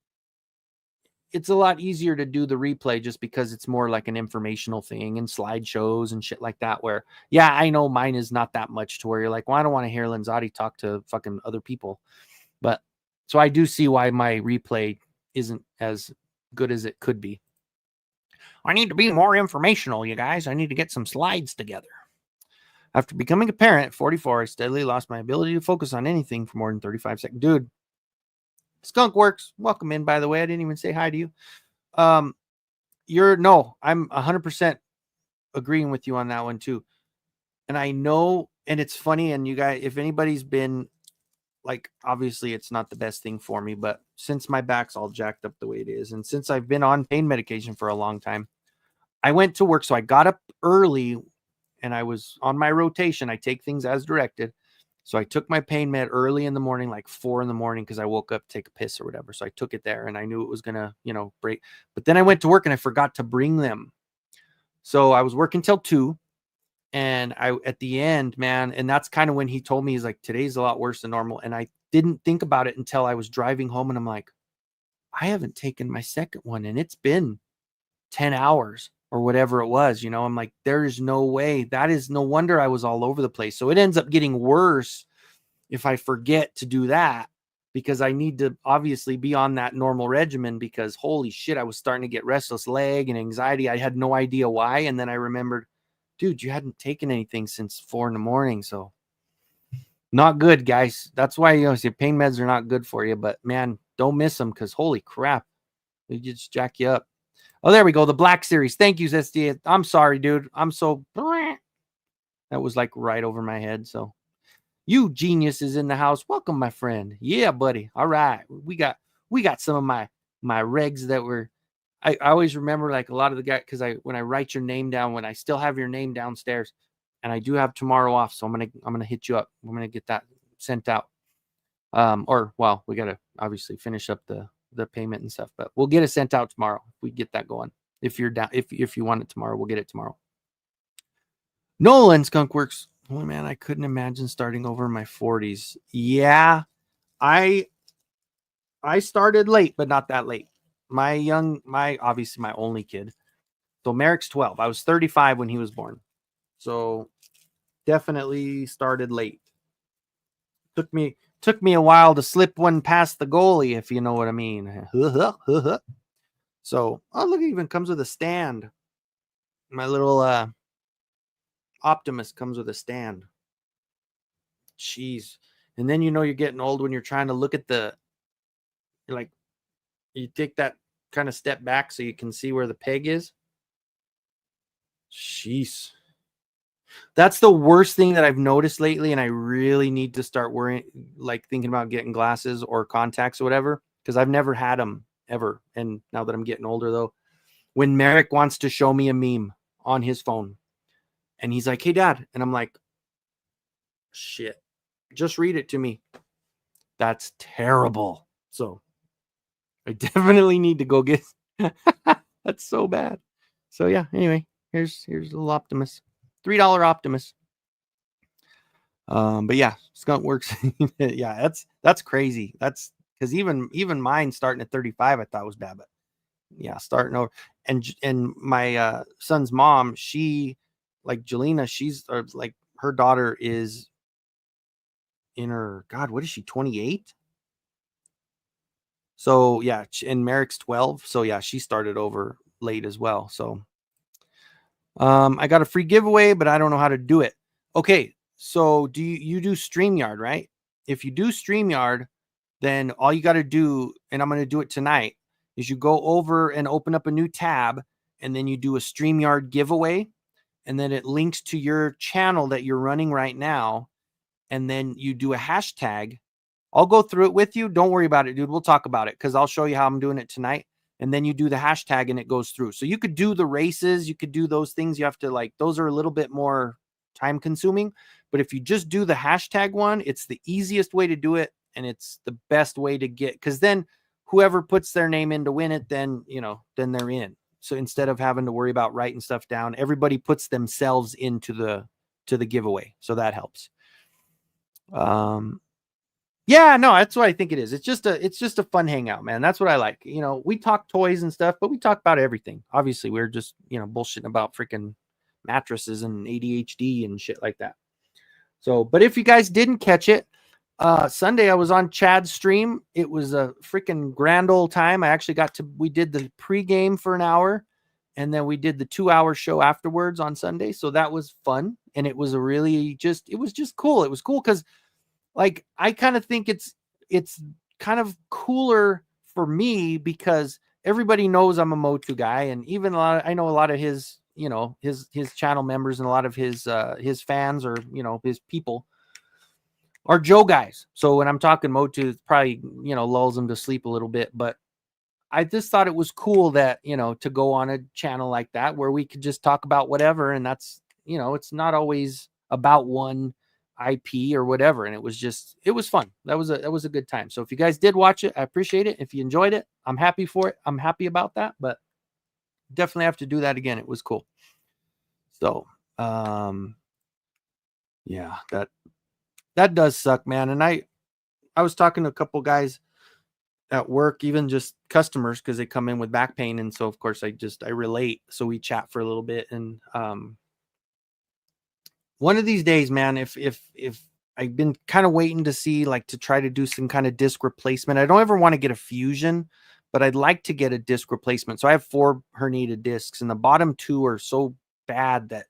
it's a lot easier to do the replay just because it's more like an informational thing and slideshows and shit like that, where, yeah, I know mine is not that much to where you're like, well, I don't want to hear Lanzotti talk to fucking other people. But so I do see why my replay isn't as good as it could be. I need to be more informational, you guys. I need to get some slides together. After becoming a parent at 44, I steadily lost my ability to focus on anything for more than 35 seconds. Dude, Skunk Works, welcome in, by the way. I didn't even say hi to you. I'm 100% agreeing with you on that one too. And I know, and it's funny, and you guys, if anybody's been like, obviously it's not the best thing for me, but since my back's all jacked up the way it is, and since I've been on pain medication for a long time, I went to work. So I got up early and I was on my rotation. I take things as directed. So I took my pain med early in the morning, like 4 a.m, because I woke up to take a piss or whatever. So I took it there and I knew it was going to, break. But then I went to work and I forgot to bring them. So I was working till 2. And at the end, man, and that's kind of when he told me, he's like, today's a lot worse than normal. And I didn't think about it until I was driving home. And I'm like, I haven't taken my second one. And it's been 10 hours or whatever it was. I'm like, there's no way. That is no wonder I was all over the place. So it ends up getting worse if I forget to do that, because I need to obviously be on that normal regimen, because holy shit, I was starting to get restless leg and anxiety. I had no idea why. And then I remembered, dude, you hadn't taken anything since 4 a.m. So not good, guys. That's why, your pain meds are not good for you, but man, don't miss them, because holy crap, they just jack you up. Oh, there we go. The Black Series. Thank you, SD. I'm sorry, dude. I'm so, that was like right over my head. So you genius is in the house. Welcome, my friend. Yeah, buddy. All right. We got some of my regs that were, I always remember like a lot of the guys, because when I write your name down, when I still have your name downstairs, and I do have tomorrow off, so I'm gonna hit you up. I'm gonna get that sent out. Or well, we gotta obviously finish up the payment and stuff, but we'll get it sent out tomorrow if we get that going. If you're down, if you want it tomorrow, we'll get it tomorrow. Nolan Skunkworks. Oh man, I couldn't imagine starting over in my 40s. Yeah, I started late, but not that late. Obviously my only kid. So Merrick's 12. I was 35 when he was born. So definitely started late. Took me a while to slip one past the goalie, if you know what I mean. So, oh look, it even comes with a stand. My little Optimus comes with a stand. Jeez. And then you're getting old when you're trying to look at like you take that kind of step back so you can see where the peg is. Jeez. That's the worst thing that I've noticed lately, and I really need to start worrying, like thinking about getting glasses or contacts or whatever, because I've never had them ever. And now that I'm getting older, though, when Merrick wants to show me a meme on his phone, and he's like, "Hey, Dad," and I'm like, "Shit, just read it to me." That's terrible. So I definitely need to go get. That's so bad. So yeah. Anyway, here's a little Optimus, $3 Optimus. But yeah, Skunk Works. Yeah, that's crazy. That's because even mine starting at 35, I thought was bad, but yeah, starting over. And my son's mom, she like Jelena, she's like her daughter is in her God, what is she, 28? So yeah, and Merrick's 12. So yeah, she started over late as well. So I got a free giveaway, but I don't know how to do it. Okay, so you do StreamYard, right? If you do StreamYard, then all you got to do, and I'm going to do it tonight, is you go over and open up a new tab, and then you do a StreamYard giveaway, and then it links to your channel that you're running right now, and then you do a hashtag. I'll go through it with you. Don't worry about it, dude. We'll talk about it because I'll show you how I'm doing it tonight. And then you do the hashtag and it goes through. So you could do the races. You could do those things. You have to those are a little bit more time consuming. But if you just do the hashtag one, it's the easiest way to do it. And it's the best way to get, because then whoever puts their name in to win it, then, then they're in. So instead of having to worry about writing stuff down, everybody puts themselves into the giveaway. So that helps. Yeah, no, that's what I think it is. It's just a fun hangout, man. That's what I like. We talk toys and stuff, but we talk about everything. Obviously, we're just, bullshitting about freaking mattresses and ADHD and shit like that. So, but if you guys didn't catch it, Sunday I was on Chad's stream. It was a freaking grand old time. We did the pregame for an hour, and then we did the 2-hour show afterwards on Sunday. So that was fun. And it was it was just cool. It was cool because I kind of think it's kind of cooler for me because everybody knows I'm a Motu guy, and even I know a lot of his, his channel members and a lot of his fans or, his people are Joe guys. So when I'm talking Motu, it probably, lulls them to sleep a little bit, but I just thought it was cool that, to go on a channel like that where we could just talk about whatever. And that's, it's not always about one IP or whatever. And it was fun. That was a good time. So if you guys did watch it, I appreciate it. If you enjoyed it, I'm happy for it. I'm happy about that, but definitely have to do that again. It was cool. So, yeah, that does suck, man. And I was talking to a couple guys at work, even just customers, because they come in with back pain. And so of course I relate. So we chat for a little bit. And, one of these days, man, if I've been kind of waiting to see, to try to do some kind of disc replacement. I don't ever want to get a fusion, but I'd like to get a disc replacement. So I have 4 herniated discs, and the bottom 2 are so bad that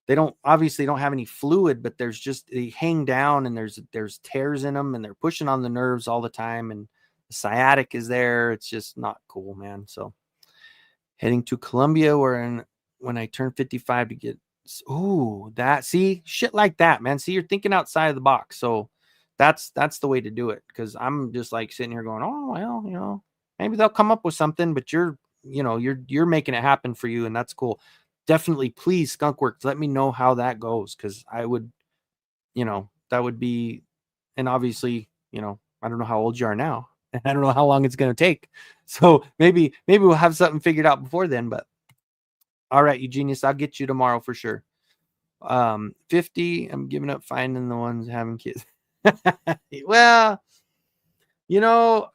they don't have any fluid, but they hang down, and there's tears in them, and they're pushing on the nerves all the time. And the sciatic is there. It's just not cool, man. So heading to Colombia when I turn 55 to get, shit like that, man. See, you're thinking outside of the box. So that's the way to do it. Cause I'm just sitting here going, oh, well, maybe they'll come up with something, but you're making it happen for you. And that's cool. Definitely. Please, Skunkworks, let me know how that goes. Cause I would, that would be, and obviously, I don't know how old you are now. And I don't know how long it's going to take. So maybe we'll have something figured out before then. But all right, Eugenius, I'll get you tomorrow for sure. 50, I'm giving up finding the ones having kids. Well, you know,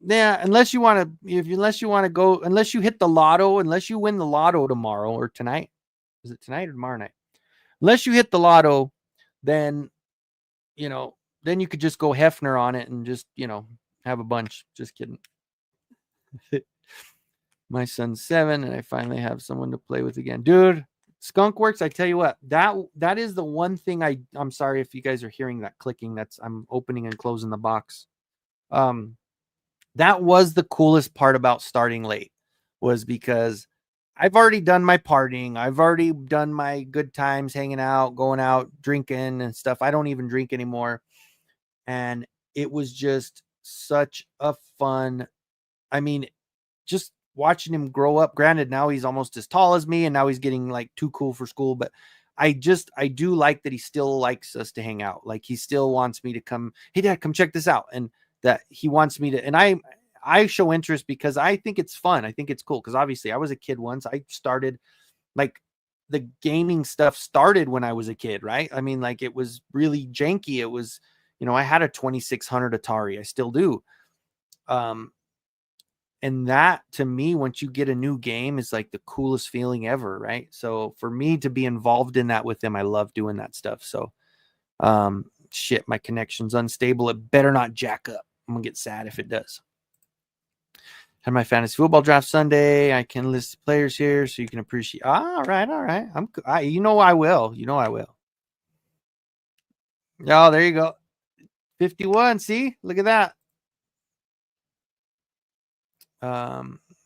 yeah, unless you want to go, unless you hit the lotto, unless you win the lotto tomorrow or tonight. Is it tonight or tomorrow night? Unless you hit the lotto, then, you know, then you could just go Hefner on it and just, you know, have a bunch. Just kidding. My son's 7 and I finally have someone to play with again. Dude, Skunkworks, I tell you what, that is the one thing I'm sorry if you guys are hearing that clicking. I'm opening and closing the box. That was the coolest part about starting late, was because I've already done my partying. I've already done my good times, hanging out, going out, drinking and stuff. I don't even drink anymore. And it was just such a fun, I mean, just watching him grow up. Granted, now he's almost as tall as me and now he's getting like too cool for school, but I do like that he still likes us to hang out. Like he still wants me to come, hey dad, come check this out. And that he wants me to, and I show interest because I think it's fun. I think it's cool. Cause obviously I was a kid once. I started, like, the gaming stuff started when I was a kid, right? I mean, like, it was really janky. It was, you know, I had a 2600 Atari. I still do. And that, to me, once you get a new game, is like the coolest feeling ever, right? So for me to be involved in that with them, I love doing that stuff. So shit, my connection's unstable. It better not jack up. I'm gonna get sad if it does. Had my fantasy football draft Sunday. I can list players here so you can appreciate. All right. You know I will. Oh, there you go. 51. See, look at that.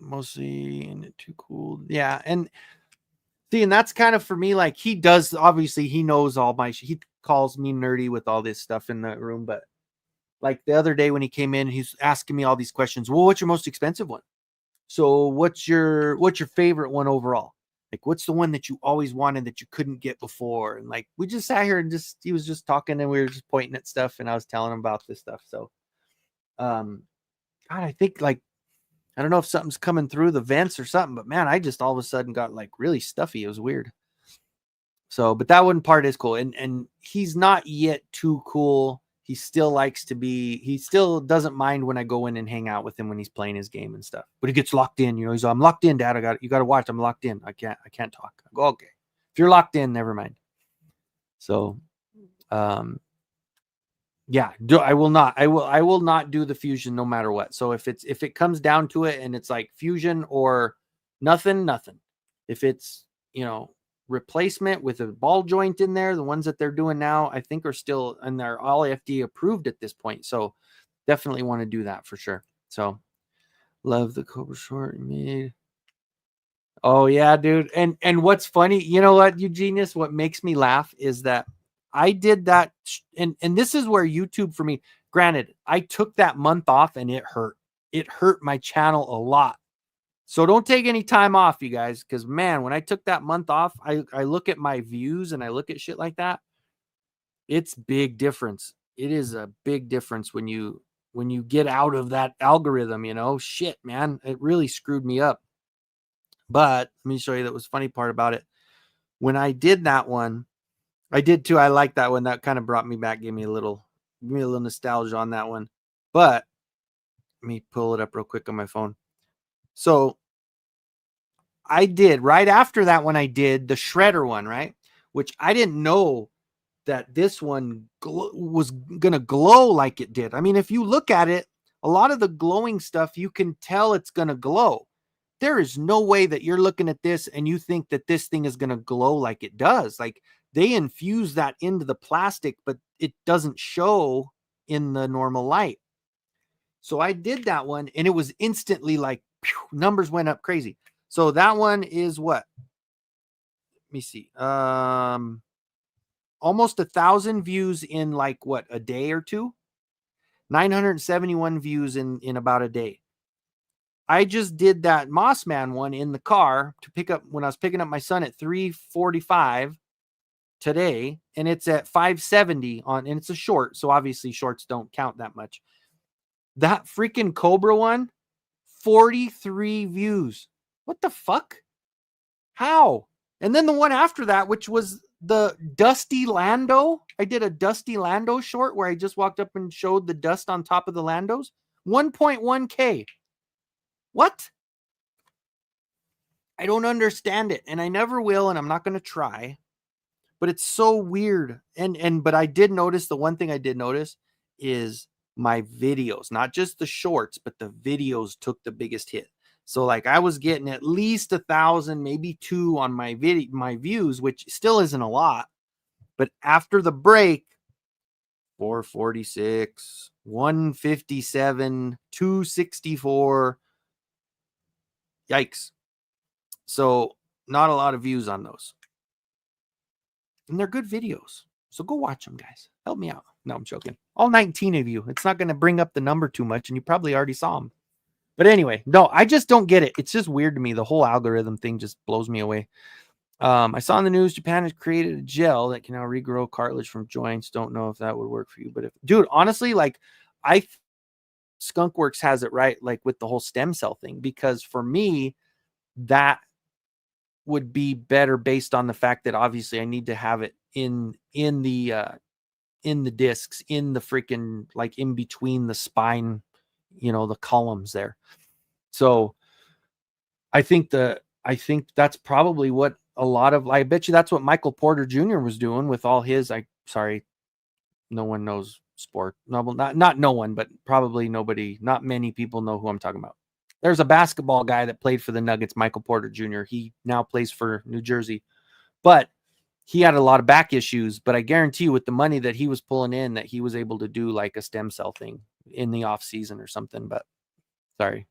Mostly too cool. Yeah, and see, and that's kind of for me. Like, he does, obviously, he knows all my. He calls me nerdy with all this stuff in the room, but like the other day when he came in, he's asking me all these questions. Well, what's your most expensive one? So what's your favorite one overall? Like, what's the one that you always wanted that you couldn't get before? And like, we just sat here and he was just talking and we were just pointing at stuff and I was telling him about this stuff. So, God, I think, like, I don't know if something's coming through the vents or something, but man, I just all of a sudden got like really stuffy. It was weird. So, but that one part is cool. And he's not yet too cool. He still likes to be, he still doesn't mind when I go in and hang out with him when he's playing his game and stuff. But he gets locked in, you know, he's I'm locked in, Dad. You got to watch. I'm locked in. I can't talk. I go, okay. If you're locked in, never mind. So, yeah, I will not do the fusion no matter what. So if it comes down to it and it's like fusion or nothing. If it's, you know, replacement with a ball joint in there, the ones that they're doing now, I think are still, and they're all FDA approved at this point. So definitely want to do that for sure. So love the Cobra short made. Oh yeah, dude. And what's funny, you know what, you genius, what makes me laugh is that I did that, and this is where YouTube for me, granted, I took that month off and it hurt. It hurt my channel a lot. So don't take any time off, you guys, because man, when I took that month off, I look at my views and I look at shit like that. It's big difference. It is a big difference when you get out of that algorithm, you know. Shit, man, it really screwed me up. But let me show you that was funny part about it. When I did that one, I did too. I like that one. That kind of brought me back, gave me a little nostalgia on that one. But let me pull it up real quick on my phone. So I did right after that one. I did the shredder one, right? Which I didn't know that this one was gonna glow like it did. I mean, if you look at it, a lot of the glowing stuff, you can tell it's gonna glow. There is no way that you're looking at this and you think that this thing is gonna glow like it does. Like, they infuse that into the plastic, but it doesn't show in the normal light. So I did that one and it was instantly like, phew, numbers went up crazy. So that one is what? Let me see. Almost 1,000 views in like what, a day or two? 971 views in about a day. I just did that Mossman one in the car to pick up when I was picking up my son at 3:45. today, and it's at 570 on, and it's a short, so obviously shorts don't count that much. That freaking Cobra one, 43 views. What the fuck? How? And then the one after that, which was the Dusty Lando. I did a Dusty Lando short where I just walked up and showed the dust on top of the Landos. 1.1K. What? I don't understand it, and I never will, and I'm not going to try. But it's so weird. But I did notice, the one thing I did notice is my videos, not just the shorts, but the videos took the biggest hit. So like I was getting at least 1,000, maybe 2 on my views, which still isn't a lot. But after the break, 446, 157, 264. Yikes. So not a lot of views on those. And they're good videos. So go watch them, guys. Help me out. No, I'm joking. All 19 of you. It's not going to bring up the number too much, and you probably already saw them. But anyway, no, I just don't get it. It's just weird to me. The whole algorithm thing just blows me away. I saw in the news Japan has created a gel that can now regrow cartilage from joints. Don't know if that would work for you, but dude, honestly, like Skunkworks has it right, like with the whole stem cell thing, because for me, that would be better based on the fact that obviously I need to have it in the discs, in the freaking, like in between the spine, the columns there. So I think that's probably what a lot of, I bet you that's what Michael Porter Jr. was doing with all his, no one knows sport. No, not no one, but probably nobody, not many people know who I'm talking about. There's a basketball guy that played for the Nuggets, Michael Porter Jr. He now plays for New Jersey, but he had a lot of back issues. But I guarantee you, with the money that he was pulling in, that he was able to do like a stem cell thing in the off season or something. But sorry,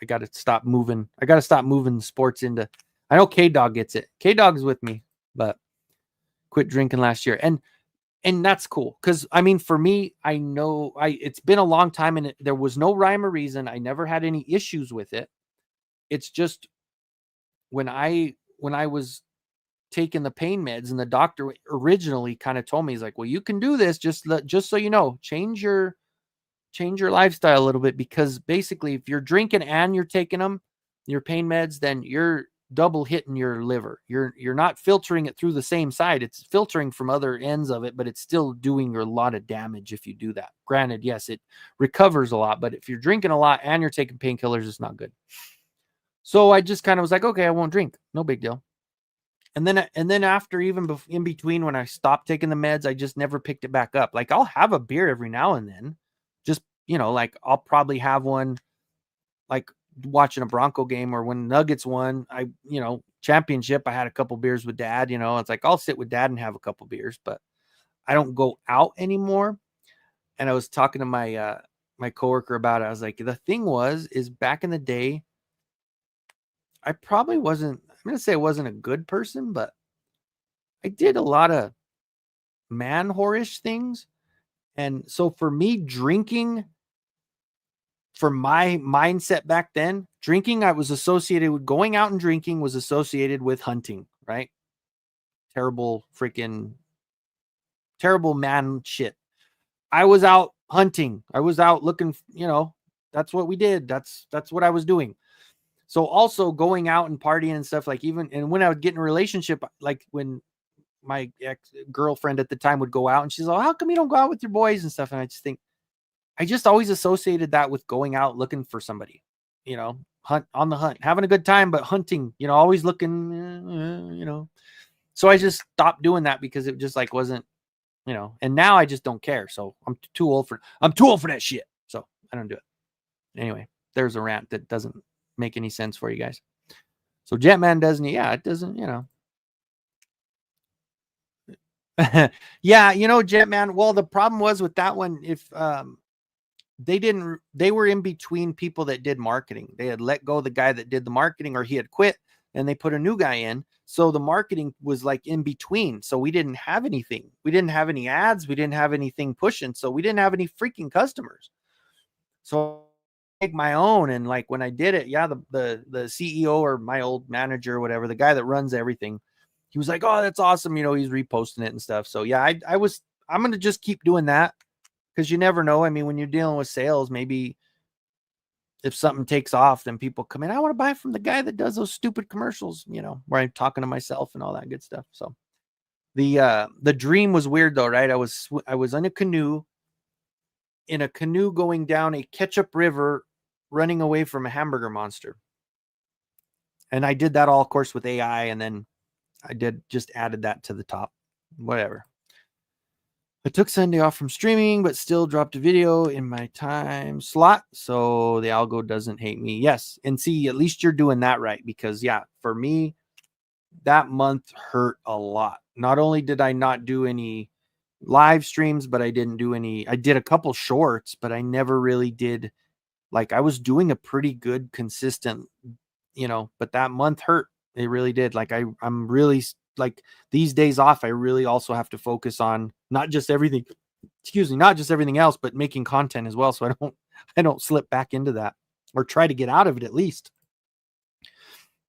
I got to stop moving. I got to stop moving sports into. I know K Dog gets it. K Dog's with me, but quit drinking last year, and that's cool, because I mean, for me, I know it's been a long time, and there was no rhyme or reason. I never had any issues with it. It's just when I was taking the pain meds, and the doctor originally kind of told me, he's like, well, you can do this, just so you know, change your lifestyle a little bit, because basically if you're drinking and you're taking your pain meds, then you're double hitting your liver. You're not filtering it through the same side. It's filtering from other ends of it, but it's still doing a lot of damage if you do that. Granted, yes, it recovers a lot, but if you're drinking a lot and you're taking painkillers, it's not good. So I just kind of was like, okay, I won't drink. No big deal. And then after, even in between, when I stopped taking the meds, I just never picked it back up. Like I'll have a beer every now and then, just, like I'll probably have one, like watching a Bronco game, or when Nuggets won, championship, I had a couple beers with Dad. It's like I'll sit with Dad and have a couple beers, but I don't go out anymore. And I was talking to my my coworker about it. I was like, the thing is back in the day, I probably wasn't, I'm going to say I wasn't a good person, but I did a lot of man whorish things. And so for me, drinking, for my mindset back then, drinking, I was associated with going out, and drinking was associated with hunting, right? Terrible man shit. I was out hunting. I was out looking, that's what we did. That's what I was doing. So also going out and partying and stuff, like and when I would get in a relationship, like when my ex-girlfriend at the time would go out, and she's like, how come you don't go out with your boys and stuff? And I just think, I just always associated that with going out looking for somebody, hunt on the hunt, having a good time, but hunting, always looking, So I just stopped doing that, because it just like wasn't, and now I just don't care. So I'm too old for that shit. So I don't do it. Anyway, there's a rant that doesn't make any sense for you guys. So Jetman doesn't, it doesn't, yeah, Jetman. Well, the problem was with that one, if they were in between people that did marketing. They had let go the guy that did the marketing, or he had quit, and they put a new guy in. So the marketing was like in between. So we didn't have anything. We didn't have any ads. We didn't have anything pushing. So we didn't have any freaking customers. So I make my own. And like when I did it, yeah, the CEO, or my old manager or whatever, the guy that runs everything, he was like, "Oh, that's awesome." You know, he's reposting it and stuff. So yeah, I'm going to just keep doing that because you never know. I mean, when you're dealing with sales, maybe if something takes off, then people come in. I want to buy from the guy that does those stupid commercials, you know, where I'm talking to myself and all that good stuff. So the dream was weird though, right? I was in a canoe going down a ketchup river, running away from a hamburger monster. And I did that all, of course, with AI, and then I just added that to the top. Whatever. I took Sunday off from streaming, but still dropped a video in my time slot so the algo doesn't hate me. Yes. And see, at least you're doing that right, because yeah, for me, that month hurt a lot. Not only did I not do any live streams, but I did a couple shorts, but I never really did, like, I was doing a pretty good consistent, you know, but that month hurt. It really did. Like I'm really, like, these days off, I really also have to focus on not just everything else, but making content as well. So I don't slip back into that, or try to get out of it at least.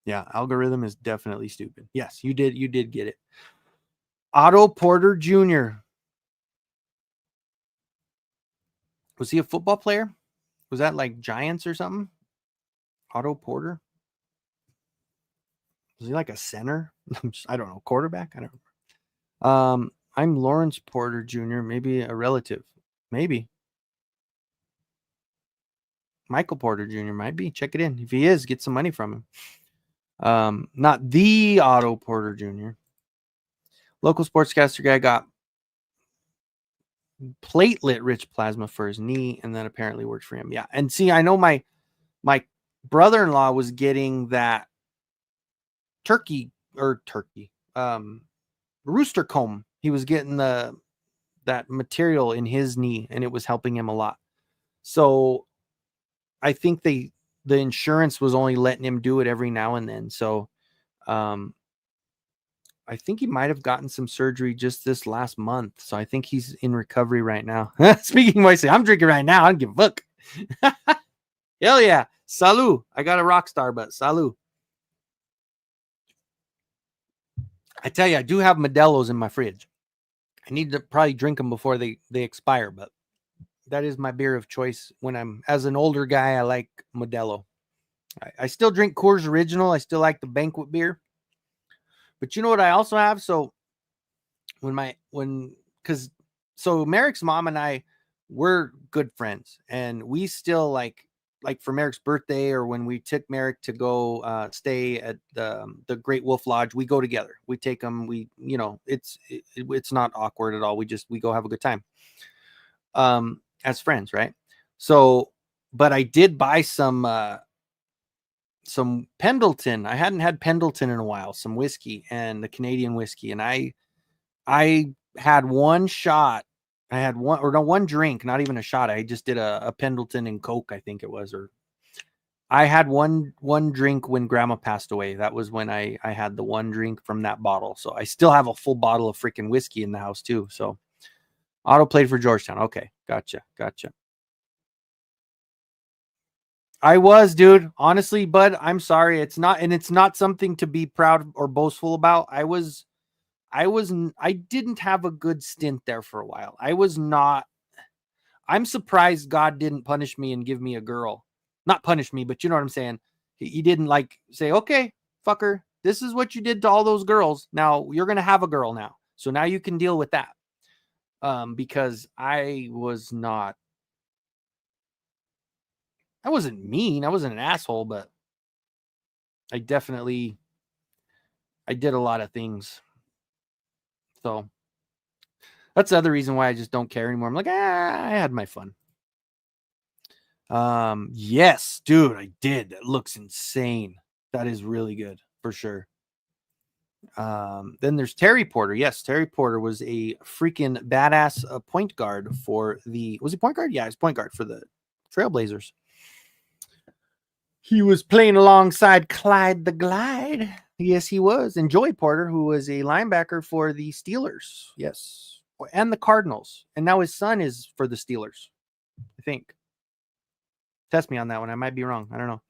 Yeah. Algorithm is definitely stupid. Yes, you did get it. Otto Porter Jr. Was he a football player? Was that like Giants or something? Otto Porter? Was he like a center? I don't know. Quarterback? I don't know. I'm Lawrence Porter Jr., maybe a relative. Maybe. Michael Porter Jr. might be. Check it in. If he is, get some money from him. Not the Otto Porter Jr. Local sportscaster guy got platelet-rich plasma for his knee, and that apparently works for him. Yeah. And see, I know my brother-in-law was getting that rooster comb. He was getting that material in his knee, and it was helping him a lot. So I think the insurance was only letting him do it every now and then. So I think he might have gotten some surgery just this last month. So I think he's in recovery right now. Speaking of myself, I'm drinking right now. I don't give a fuck. Hell yeah. Salud. I got a rock star, but salud. I tell you, I do have Modelo's in my fridge. I need to probably drink them before they expire, but that is my beer of choice. When I'm, as an older guy, I like Modelo. I still drink Coors Original. I still like the banquet beer. But you know what I also have? So so Merrick's mom and I, we're good friends, and we still like for Merrick's birthday, or when we took Merrick to go stay at the Great Wolf Lodge, we go together. We take him. It's not awkward at all. We go have a good time. As friends, right? So, but I did buy some Pendleton. I hadn't had Pendleton in a while, some whiskey, and the Canadian whiskey. And I had one shot. I had one drink, not even a shot. I just did a Pendleton and Coke, I think it was, or I had one drink when grandma passed away. That was when I had the one drink from that bottle. So I still have a full bottle of freaking whiskey in the house too. So Otto played for Georgetown. Okay. Gotcha. I was, dude. Honestly, bud, I'm sorry. It's not something to be proud or boastful about. I didn't have a good stint there for a while. I'm surprised God didn't punish me and give me a girl. Not punish me, but you know what I'm saying? He didn't like say, okay, fucker, this is what you did to all those girls. Now you're going to have a girl now. So now you can deal with that. Because I wasn't mean. I wasn't an asshole, but I did a lot of things. So that's the other reason why I just don't care anymore. I'm like, I had my fun. Yes, dude, I did. That looks insane. That is really good for sure. Then there's Terry Porter. Yes, Terry Porter was a freaking badass point guard for was he point guard? Yeah, he's point guard for the Trailblazers. He was playing alongside Clyde the Glide. Yes, he was. And Joey Porter, who was a linebacker for the Steelers. Yes. And the Cardinals. And now his son is for the Steelers, I think. Test me on that one. I might be wrong. I don't know.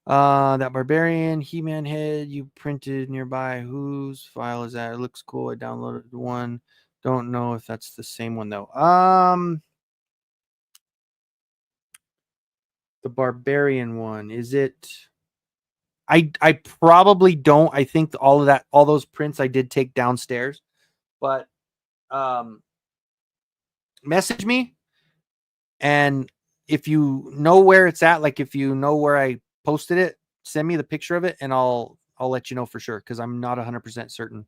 That barbarian He-Man head you printed nearby. Whose file is that? It looks cool. I downloaded one. Don't know if that's the same one though. The barbarian one. Is it? I probably don't. I think all those prints I did take downstairs. But message me, and if you know where it's at, like if you know where I posted it, send me the picture of it, and I'll let you know for sure, because I'm not 100% certain.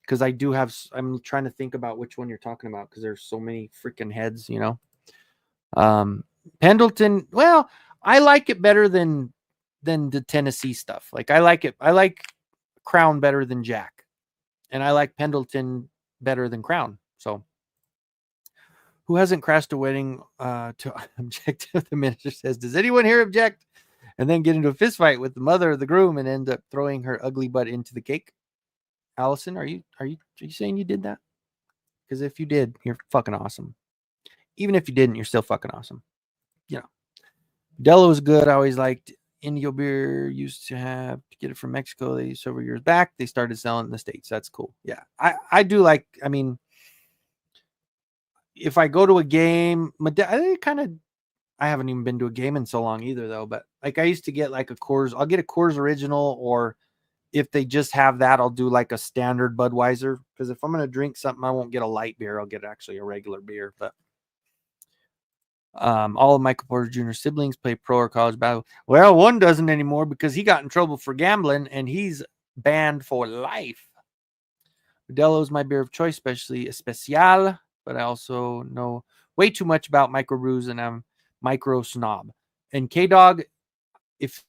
Because I do have, I'm trying to think about which one you're talking about, because there's so many freaking heads, you know. Pendleton, well, I like it better than the Tennessee stuff. Like I like Crown better than Jack, and I like Pendleton better than Crown. So who hasn't crashed a wedding to object if the minister says, does anyone here object? And then get into a fist fight with the mother of the groom and end up throwing her ugly butt into the cake. Allison, are you saying you did that? Because if you did, you're fucking awesome. Even if you didn't, you're still fucking awesome. You know, Modelo is good. I always liked Indio beer. Used to have to get it from Mexico. They several years back. They started selling it in the States. That's cool. Yeah, I do like. I mean, if I go to a game, I haven't even been to a game in so long either, though. But like I used to get like a Coors. I'll get a Coors Original, or if they just have that, I'll do like a standard Budweiser. Because if I'm gonna drink something, I won't get a light beer. I'll get actually a regular beer. But all of Michael Porter Jr. siblings play pro or college battle. Well, one doesn't anymore because he got in trouble for gambling and he's banned for life. Modelo's my beer of choice, especially Especial, but I also know way too much about microbrews and I'm micro snob. And K-Dog, if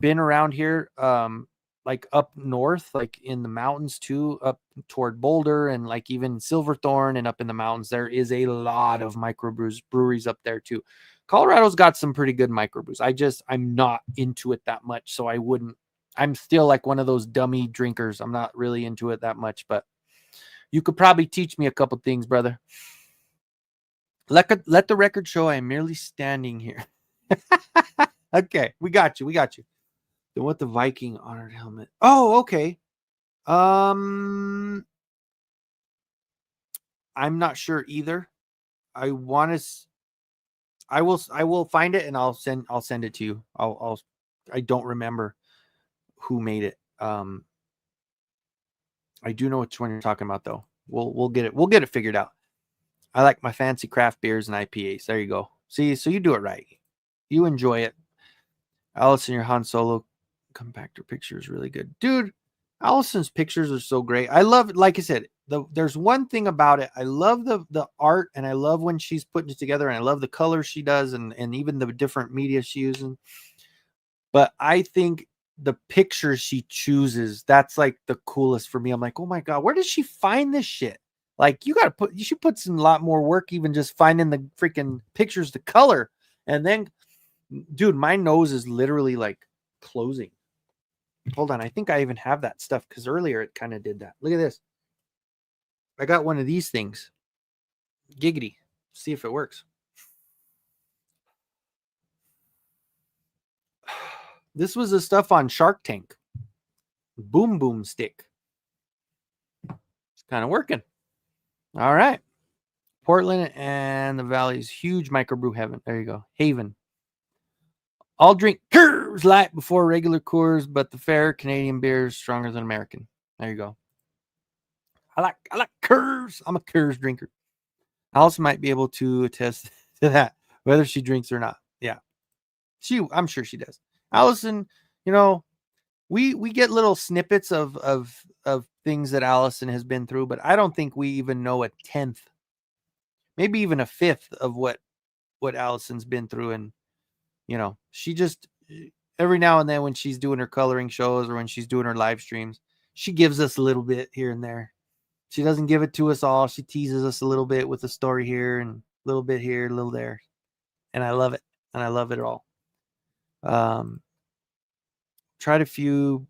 been around here, like up north, like in the mountains too, up toward Boulder and like even Silverthorne and up in the mountains, there is a lot of breweries up there too. Colorado's got some pretty good microbrews. I'm not into it that much, so I'm still like one of those dummy drinkers. I'm not really into it that much, but you could probably teach me a couple things, brother. Let the record show I am merely standing here. Okay, we got you. Then what the Viking honored helmet? Oh, okay. I'm not sure either. I will find it and I'll send it to you. I don't remember who made it. I do know which one you're talking about though. We'll get it figured out. I like my fancy craft beers and IPAs. There you go. See, so you do it right. You enjoy it. Allison, your Han Solo compactor picture is really good. Dude, Allison's pictures are so great. I love, like I said, there's one thing about it. I love the art and I love when she's putting it together and I love the colors she does and even the different media she's using. But I think the pictures she chooses, that's like the coolest for me. I'm like, oh my God, where does she find this shit? Like you should put some lot more work, even just finding the freaking pictures to color. And then, dude, my nose is literally like closing. Hold on. I think I even have that stuff because earlier it kind of did that. Look at this. I got one of these things. Giggity. See if it works. This was the stuff on Shark Tank. Boom Boom Stick. It's kind of working. All right. Portland and the Valley's huge microbrew heaven. There you go. Haven. I'll drink Coors Light before regular Coors, but the fair Canadian beer is stronger than American. There you go. I like Coors. I'm a Coors drinker. Alice might be able to attest to that, whether she drinks or not. Yeah, I'm sure she does. Allison, you know, we get little snippets of things that Allison has been through, but I don't think we even know a 10th, maybe even a 5th of what Allison's been through. And you know, she just every now and then when she's doing her coloring shows or when she's doing her live streams, she gives us a little bit here and there. She doesn't give it to us all. She teases us a little bit with a story here and a little bit here, a little there. And I love it. And I love it all. Tried a few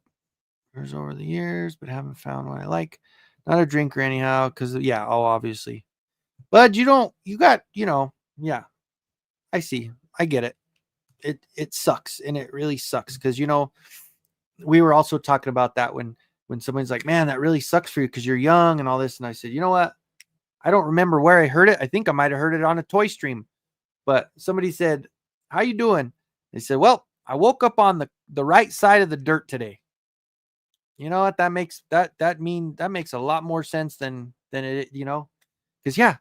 beers over the years, but haven't found one I like. Not a drinker anyhow, because obviously. But yeah, I see. I get it. it sucks, and it really sucks because we were also talking about that when somebody's like, man, that really sucks for you because you're young and all this, and I said, you know what? I don't remember where I heard it. I think I might have heard it on a toy stream, but somebody said, how you doing? They said, well, I woke up on the right side of the dirt today. You know what? That makes a lot more sense than it, because yeah,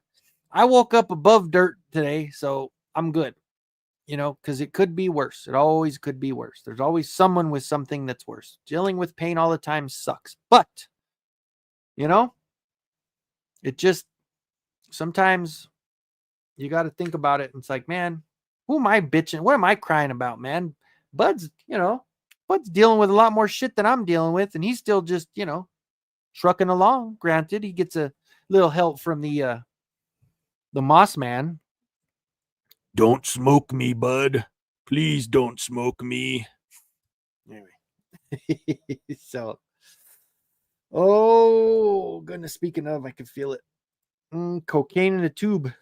I woke up above dirt today, so I'm good. Because it could be worse. It always could be worse. There's always someone with something that's worse. Dealing with pain all the time sucks. But, it just sometimes you got to think about it. And it's like, man, who am I bitching? What am I crying about, man? Bud's dealing with a lot more shit than I'm dealing with. And he's still just, trucking along. Granted, he gets a little help from the Moss Man. Don't smoke me, bud. Please don't smoke me. Anyway. So, oh, goodness. Speaking of, I can feel it. Cocaine in a tube.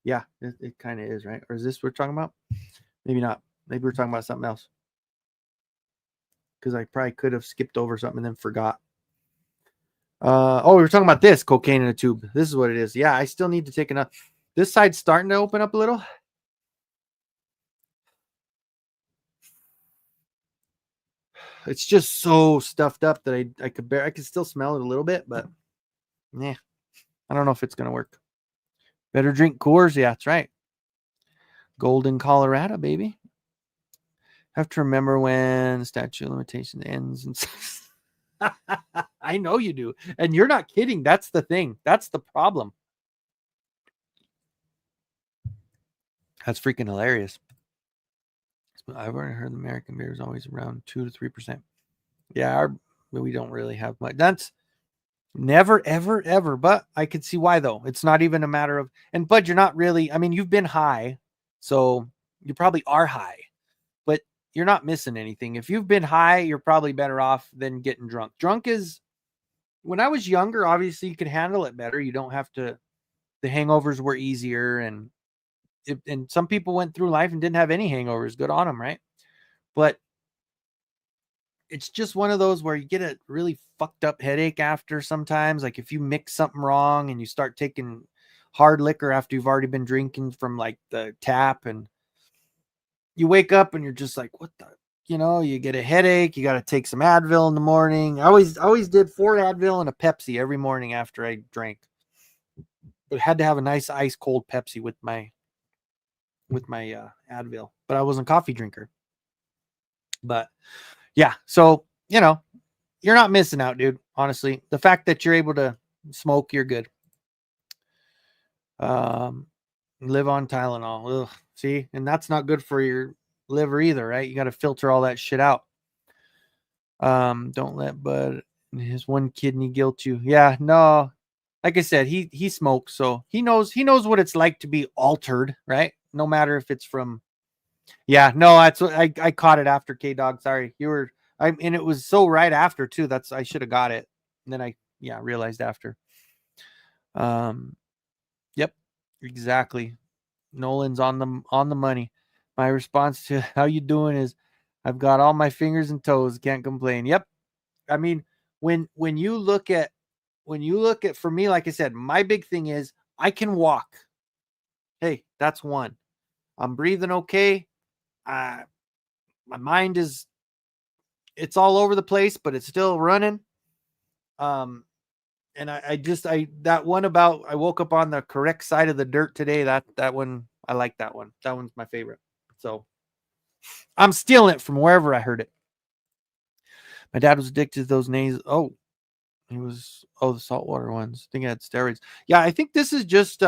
Yeah, it kind of is, right? Or is this what we're talking about? Maybe not. Maybe we're talking about something else. Because I probably could have skipped over something and then forgot. We were talking about this cocaine in a tube. This is what it is. Yeah, I still need to take enough. This side's starting to open up a little. It's just so stuffed up that I could still smell it a little bit, but yeah, I don't know if it's gonna work. Better drink Coors. Yeah, that's right. Golden, Colorado, baby. Have to remember when statute of limitation ends. And I know you do, and you're not kidding. That's the thing. That's the problem. That's freaking hilarious. I've already heard the American beer is always around 2 to 3%. Yeah, we don't really have much. That's never, ever, ever. But I could see why, though. It's not even a matter of, and Bud, you're not really, I mean, you've been high, so you probably are high, but you're not missing anything. If you've been high, you're probably better off than getting drunk. Drunk is, when I was younger, obviously you could handle it better. You don't have to, the hangovers were easier, and some people went through life and didn't have any hangovers. Good on them, right? But it's just one of those where you get a really fucked up headache after sometimes. Like if you mix something wrong and you start taking hard liquor after you've already been drinking from like the tap, and you wake up and you're just like, what the, you get a headache. You got to take some Advil in the morning. I always did 4 Advil and a Pepsi every morning after I drank. But had to have a nice ice cold Pepsi with my Advil, but I wasn't a coffee drinker. But yeah, so you're not missing out, dude. Honestly, the fact that you're able to smoke, you're good. Live on Tylenol. Ugh, see, and that's not good for your liver either, right? You got to filter all that shit out. Don't let Bud his one kidney guilt you. Yeah, no. Like I said, he smokes, so he knows what it's like to be altered, right? No matter if it's from, yeah, no, that's what I caught it after K-Dog. Sorry, and it was so right after too. I should have got it, and then I realized after. Yep, exactly. Nolan's on the money. My response to how you doing is, I've got all my fingers and toes. Can't complain. Yep. I mean, when you look at for me, like I said, my big thing is I can walk. Hey, that's one. I'm breathing okay. My mind it's all over the place, but it's still running. And that one about I woke up on the correct side of the dirt today. That one, I like that one. That one's my favorite. So I'm stealing it from wherever I heard it. My dad was addicted to those nasal. Oh, he was. Oh, the saltwater ones. I think he had steroids. Yeah, I think this is just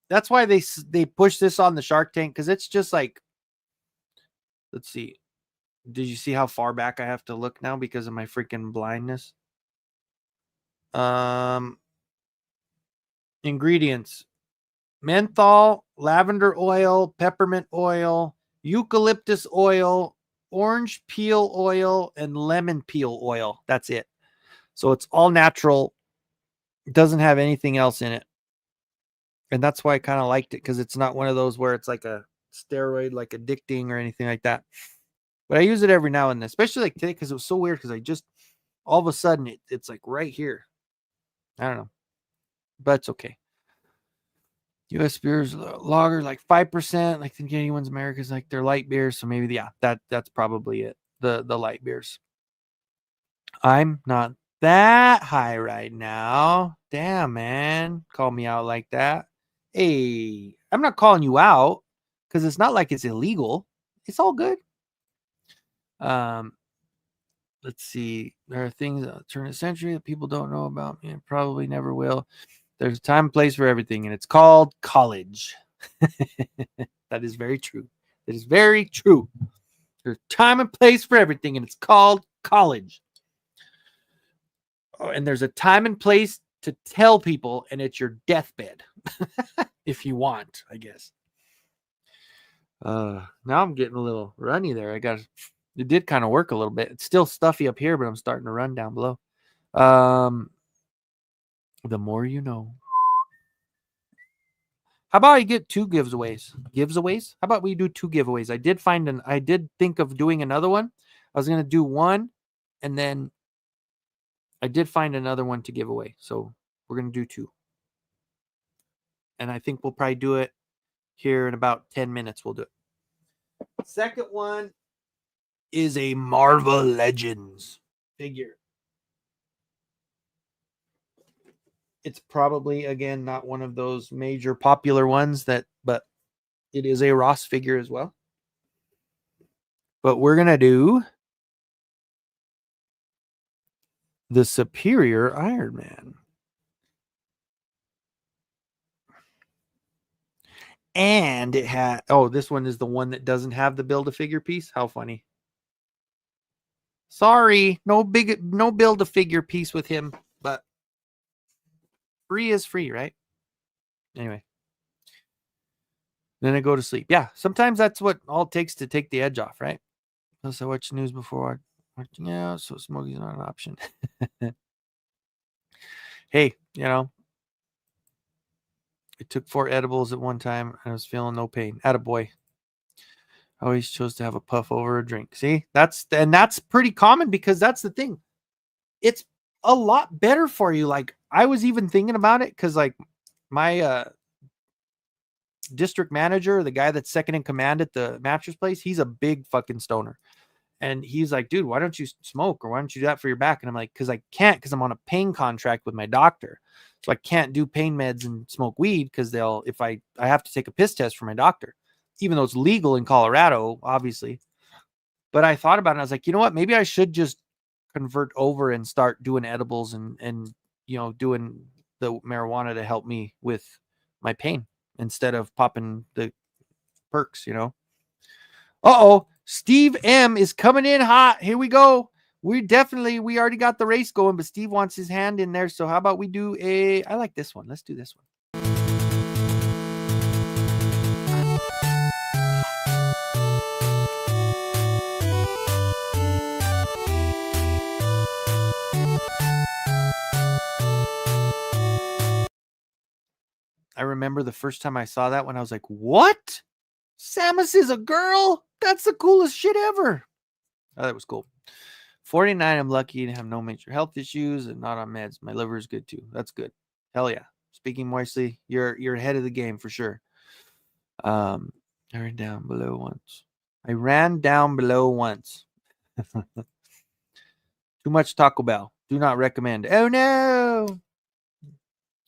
that's why they push this on the Shark Tank, because it's just like, let's see. Did you see how far back I have to look now because of my freaking blindness? Ingredients: menthol, lavender oil, peppermint oil, eucalyptus oil, orange peel oil, and lemon peel oil. That's it. So it's all natural. It doesn't have anything else in it. And that's why I kind of liked it, because it's not one of those where it's like a steroid like addicting or anything like that. But I use it every now and then, especially like today because it was so weird because I just all of a sudden it's like right here. I don't know, but it's okay. U.S. beers lager like 5%, like the Canadian ones. America's like they're light beers, so maybe that's probably it. The light beers. I'm not that high right now. Damn, man, call me out like that. Hey, I'm not calling you out because it's not like it's illegal. It's all good. Let's see. There are things that turn a century that people don't know about me and probably never will. There's a time and place for everything, and it's called college. That is very true. That is very true. There's time and place for everything, and it's called college. Oh, and there's a time and place to tell people, and it's your deathbed. If you want, I guess. Now I'm getting a little runny there. It did kind of work a little bit. It's still stuffy up here, but I'm starting to run down below. The more you know. How about I get 2 giveaways? Giveaways? How about we do 2 giveaways? I did think of doing another one. I was going to do one, and then I did find another one to give away. So we're going to do 2. And I think we'll probably do it here in about 10 minutes. We'll do it. Second one is a Marvel Legends figure. It's probably, again, not one of those major popular ones but it is a Ross figure as well. But we're going to do the Superior Iron Man. And it had, this one is the one that doesn't have the Build-A-Figure piece. How funny. Sorry, no Build-A-Figure piece with him, but free is free, right? Anyway. Then I go to sleep. Yeah, sometimes that's what all it takes to take the edge off, right? Plus, I watch news before yeah, so smoking's not an option. Hey, I took 4 edibles at one time and I was feeling no pain. Attaboy. I always chose to have a puff over a drink. See, that's pretty common because that's the thing. It's a lot better for you. Like I was even thinking about it because like my district manager, the guy that's second in command at the mattress place, he's a big fucking stoner. And he's like, dude, why don't you smoke or why don't you do that for your back? And I'm like, because I can't, because I'm on a pain contract with my doctor. So I can't do pain meds and smoke weed because if I have to take a piss test for my doctor, even though it's legal in Colorado, obviously. But I thought about it. And I was like, you know what? Maybe I should just convert over and start doing edibles and doing the marijuana to help me with my pain instead of popping the perks, Uh-oh, Steve M is coming in hot. Here we go. We already got the race going, but Steve wants his hand in there. So how about we do I like this one. Let's do this one. I remember the first time I saw that when I was like, what? Samus is a girl? That's the coolest shit ever. Oh, that was cool. 49, I'm lucky to have no major health issues and not on meds. My liver is good too. That's good. Hell yeah. Speaking moistly, you're ahead of the game for sure. I ran down below once. Too much Taco Bell. Do not recommend. Oh no.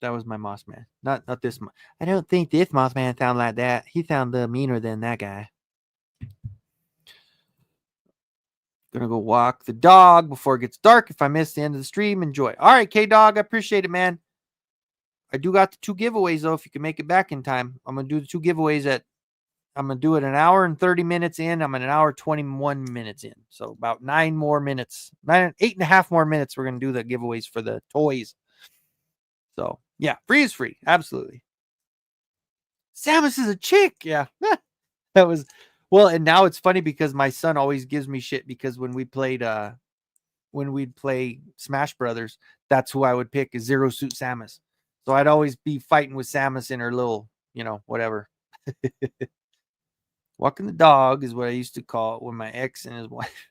That was my Moss Man. Not this. I don't think this Moss Man sound like that. He sound a little meaner than that guy. Gonna go walk the dog before it gets dark. If I miss the end of the stream, enjoy. All right, K-Dog, I appreciate it, man. I do got the 2 giveaways, though, if you can make it back in time. I'm going to do the 2 giveaways I'm going to do it an hour and 30 minutes in. I'm an hour 21 minutes in. So about 9 more minutes. 8.5 more minutes, we're going to do the giveaways for the toys. So, yeah, free is free. Absolutely. Samus is a chick. Yeah. That was... Well, and now it's funny because my son always gives me shit because when we'd play Smash Brothers, that's who I would pick is Zero Suit Samus. So I'd always be fighting with Samus in her little, whatever. Walking the dog is what I used to call it when my ex and his wife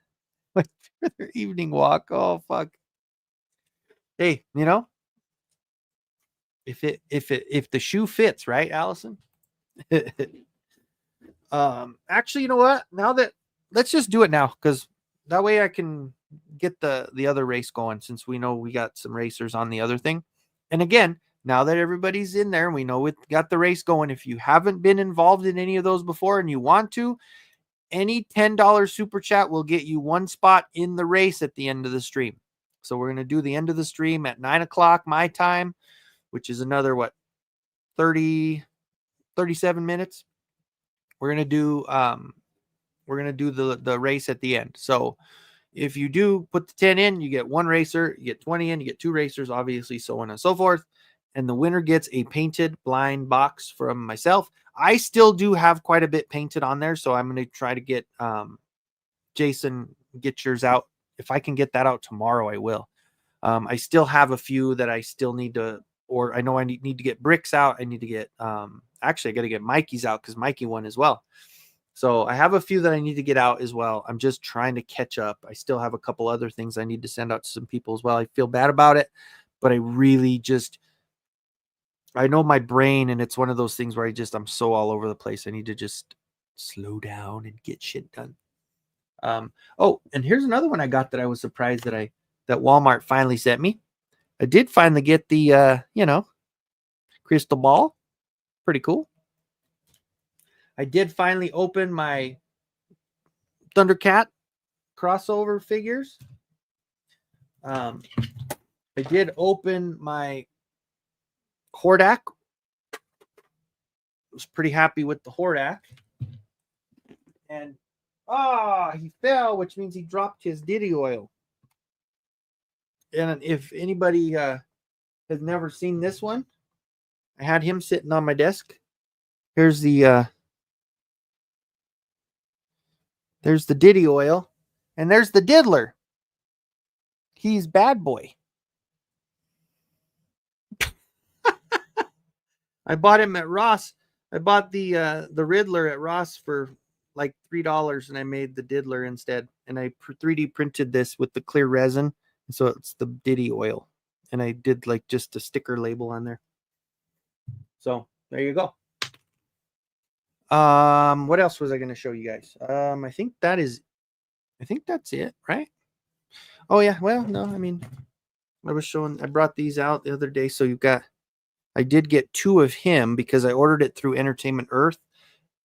went for their evening walk. Oh fuck. Hey, if the shoe fits, right, Allison? Actually, you know what? Now that let's just do it now, because that way I can get the other race going, since we know we got some racers on the other thing. And again, now that everybody's in there and we know we got the race going, if you haven't been involved in any of those before and you want to, any $10 super chat will get you one spot in the race at the end of the stream. So we're going to do the end of the stream at 9 o'clock my time, which is another 37 minutes. We're going to do the race at the end. So if you do put the 10 in, you get one racer, you get 20 in, you get two racers, obviously, so on and so forth. And the winner gets a painted blind box from myself. I still do have quite a bit painted on there, so I'm going to try to get Jason, get yours out. If I can get that out tomorrow, I will. I still have a few that I still need to, or I know I need to get bricks out. I need to get, actually, I got to get Mikey's out because Mikey won as well. So I have a few that I need to get out as well. I'm just trying to catch up. I still have a couple other things I need to send out to some people as well. I feel bad about it, but I really just, I know my brain, and it's one of those things where I'm so all over the place. I need to just slow down and get shit done. Oh, and here's another one I got that I was surprised that Walmart finally sent me. I did finally get the, crystal ball. Pretty cool. I did finally open my Thundercat crossover figures. I did open my Hordak. Was pretty happy with the Hordak. And he fell, which means he dropped his Diddy oil. And if anybody has never seen this one, I had him sitting on my desk. There's the Diddy oil, and there's the Diddler. He's bad boy. I bought him at Ross. I bought the Riddler at Ross for like $3, and I made the Diddler instead. And I 3D printed this with the clear resin, and so it's the Diddy oil. And I did like just a sticker label on there. So there you go. What else was I going to show you guys? I think that's it, right? Oh yeah. Well, no, I mean, I brought these out the other day. So I did get 2 of him because I ordered it through Entertainment Earth,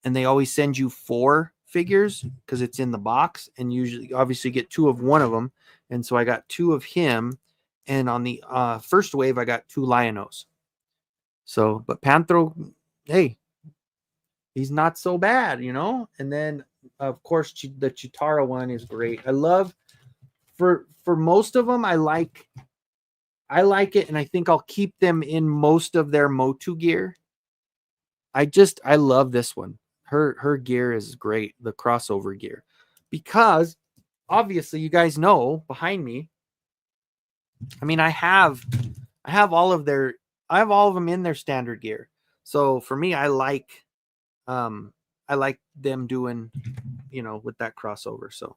and they always send you 4 figures because it's in the box, and usually obviously get 2 of one of them. And so I got 2 of him. And on the first wave, I got 2 Lionos. So, but Panthro, hey, he's not so bad, And then, of course, the Chitara one is great. I love, for most of them, I like it, and I think I'll keep them in most of their Motu gear. I love this one. Her gear is great, the crossover gear, because obviously you guys know behind me. I mean, I have all of them in their standard gear. So for me, I like them doing, with that crossover. So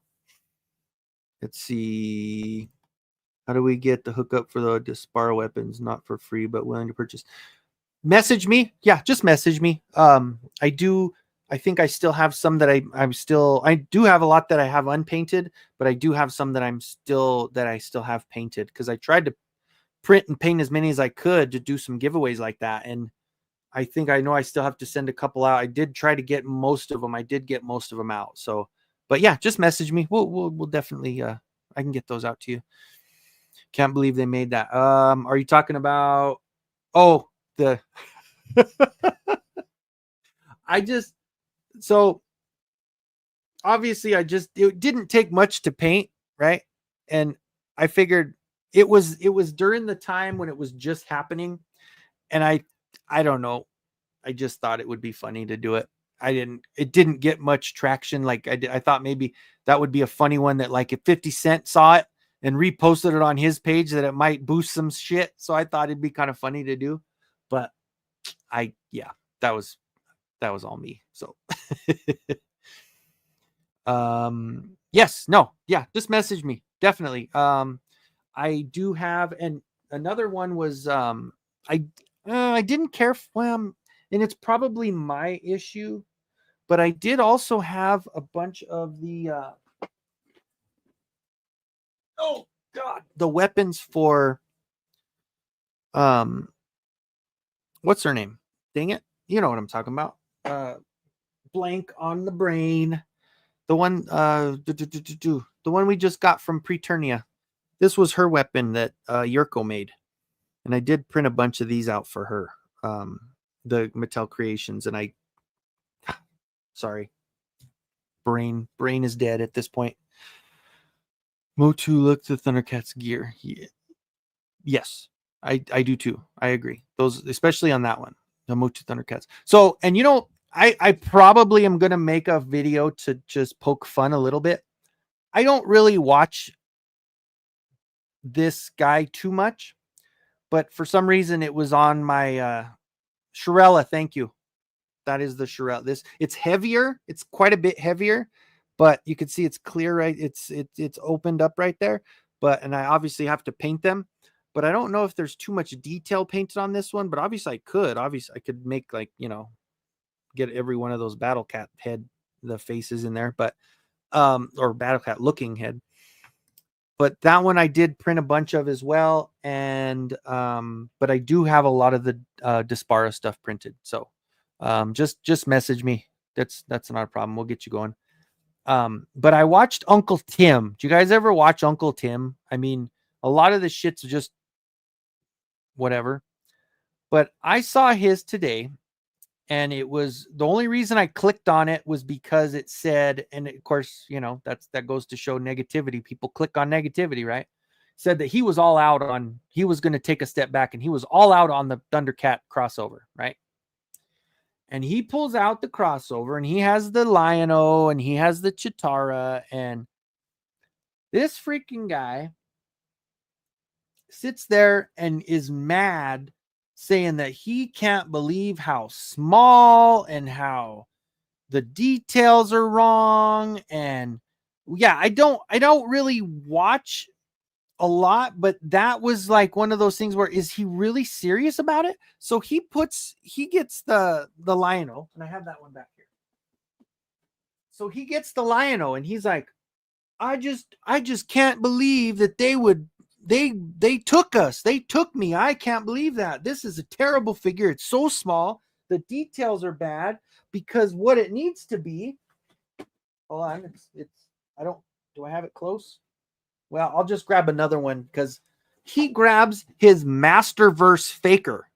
let's see. How do we get the hookup for the Disparo weapons? Not for free, but willing to purchase. Message me. Yeah, just message me. I think I still have some that I do have a lot that I have unpainted, but I do have some that I still have painted, because I tried to print and paint as many as I could to do some giveaways like that. And I think I know I still have to send a couple out. I did try to get most of them. I did get most of them out. So, but yeah, just message me. We'll definitely, I can get those out to you. Can't believe they made that. Are you talking about, so obviously it didn't take much to paint, right? And I figured it was during the time when it was just happening. And I don't know. I just thought it would be funny to do it. It didn't get much traction. Like I thought maybe that would be a funny one, that like if 50 Cent saw it and reposted it on his page, that it might boost some shit. So I thought it'd be kind of funny to do, but that was all me. So Yes, no, yeah, just message me. Definitely. I do have, and another one was, I didn't care and it's probably my issue, but I did also have a bunch of the, oh God, the weapons for, um, what's her name? Dang it. You know what I'm talking about. Blank on the brain. The one, the one we just got from Preternia. This was her weapon that Yurko made, and I did print a bunch of these out for her. The Mattel Creations, and sorry, brain is dead at this point. Motu looked at Thundercat's gear. Yes, I do too. I agree. Those, especially on that one, the Motu Thundercats. So, and I probably am gonna make a video to just poke fun a little bit. I don't really watch this guy too much, but for some reason it was on my Shirella. Thank you. That is the Shirella. It's heavier. It's quite a bit heavier, but you can see it's clear, right? It's opened up right there. And I obviously have to paint them, but I don't know if there's too much detail painted on this one, but obviously I could. Obviously I could make, like, get every one of those Battle Cat head, the faces in there, but or Battle Cat looking head. But that one I did print a bunch of as well, and but I do have a lot of the Dispara stuff printed. So just message me. That's not a problem. We'll get you going. But I watched Uncle Tim. Do you guys ever watch Uncle Tim? I mean, a lot of the shit's just whatever. But I saw his today, and it was, the only reason I clicked on it was because it said, and of course, that goes to show negativity. People click on negativity, right? Said that he was all out on, he was going to take a step back, and he was all out on the Thundercat crossover, right? And he pulls out the crossover, and he has the Lion-O, and he has the Chitara, and this freaking guy sits there and is mad, saying that he can't believe how small and how the details are wrong. And yeah, I don't really watch a lot, but that was like one of those things where, is he really serious about it? So he gets the Lion-O, and I have that one back here. So he gets the Lion-O, and he's like, I just can't believe that they took us. They took me. I can't believe that. This is a terrible figure. It's so small. The details are bad, because what it needs to be. Hold on. Do I have it close? Well, I'll just grab another one, because he grabs his Masterverse Faker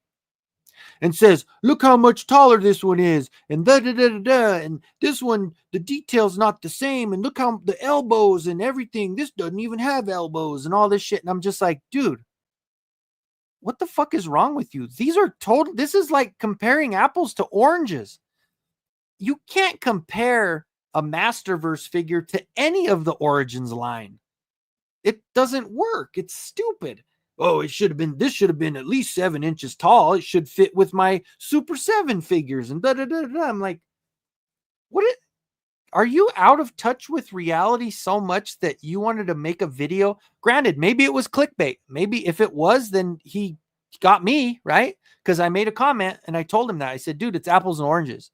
and says, look how much taller this one is, and and this one, the detail's not the same, and look how the elbows and everything, this doesn't even have elbows, and all this shit. And I'm just like, dude, what the fuck is wrong with you? This is like comparing apples to oranges. You can't compare a Masterverse figure to any of the Origins line. It doesn't work. It's stupid. Oh, this should have been at least 7 inches tall. It should fit with my Super 7 figures, and I'm like, are you out of touch with reality so much that you wanted to make a video? Granted, maybe it was clickbait. Maybe if it was, then he got me, right? Because I made a comment and I told him that. I said, dude, it's apples and oranges.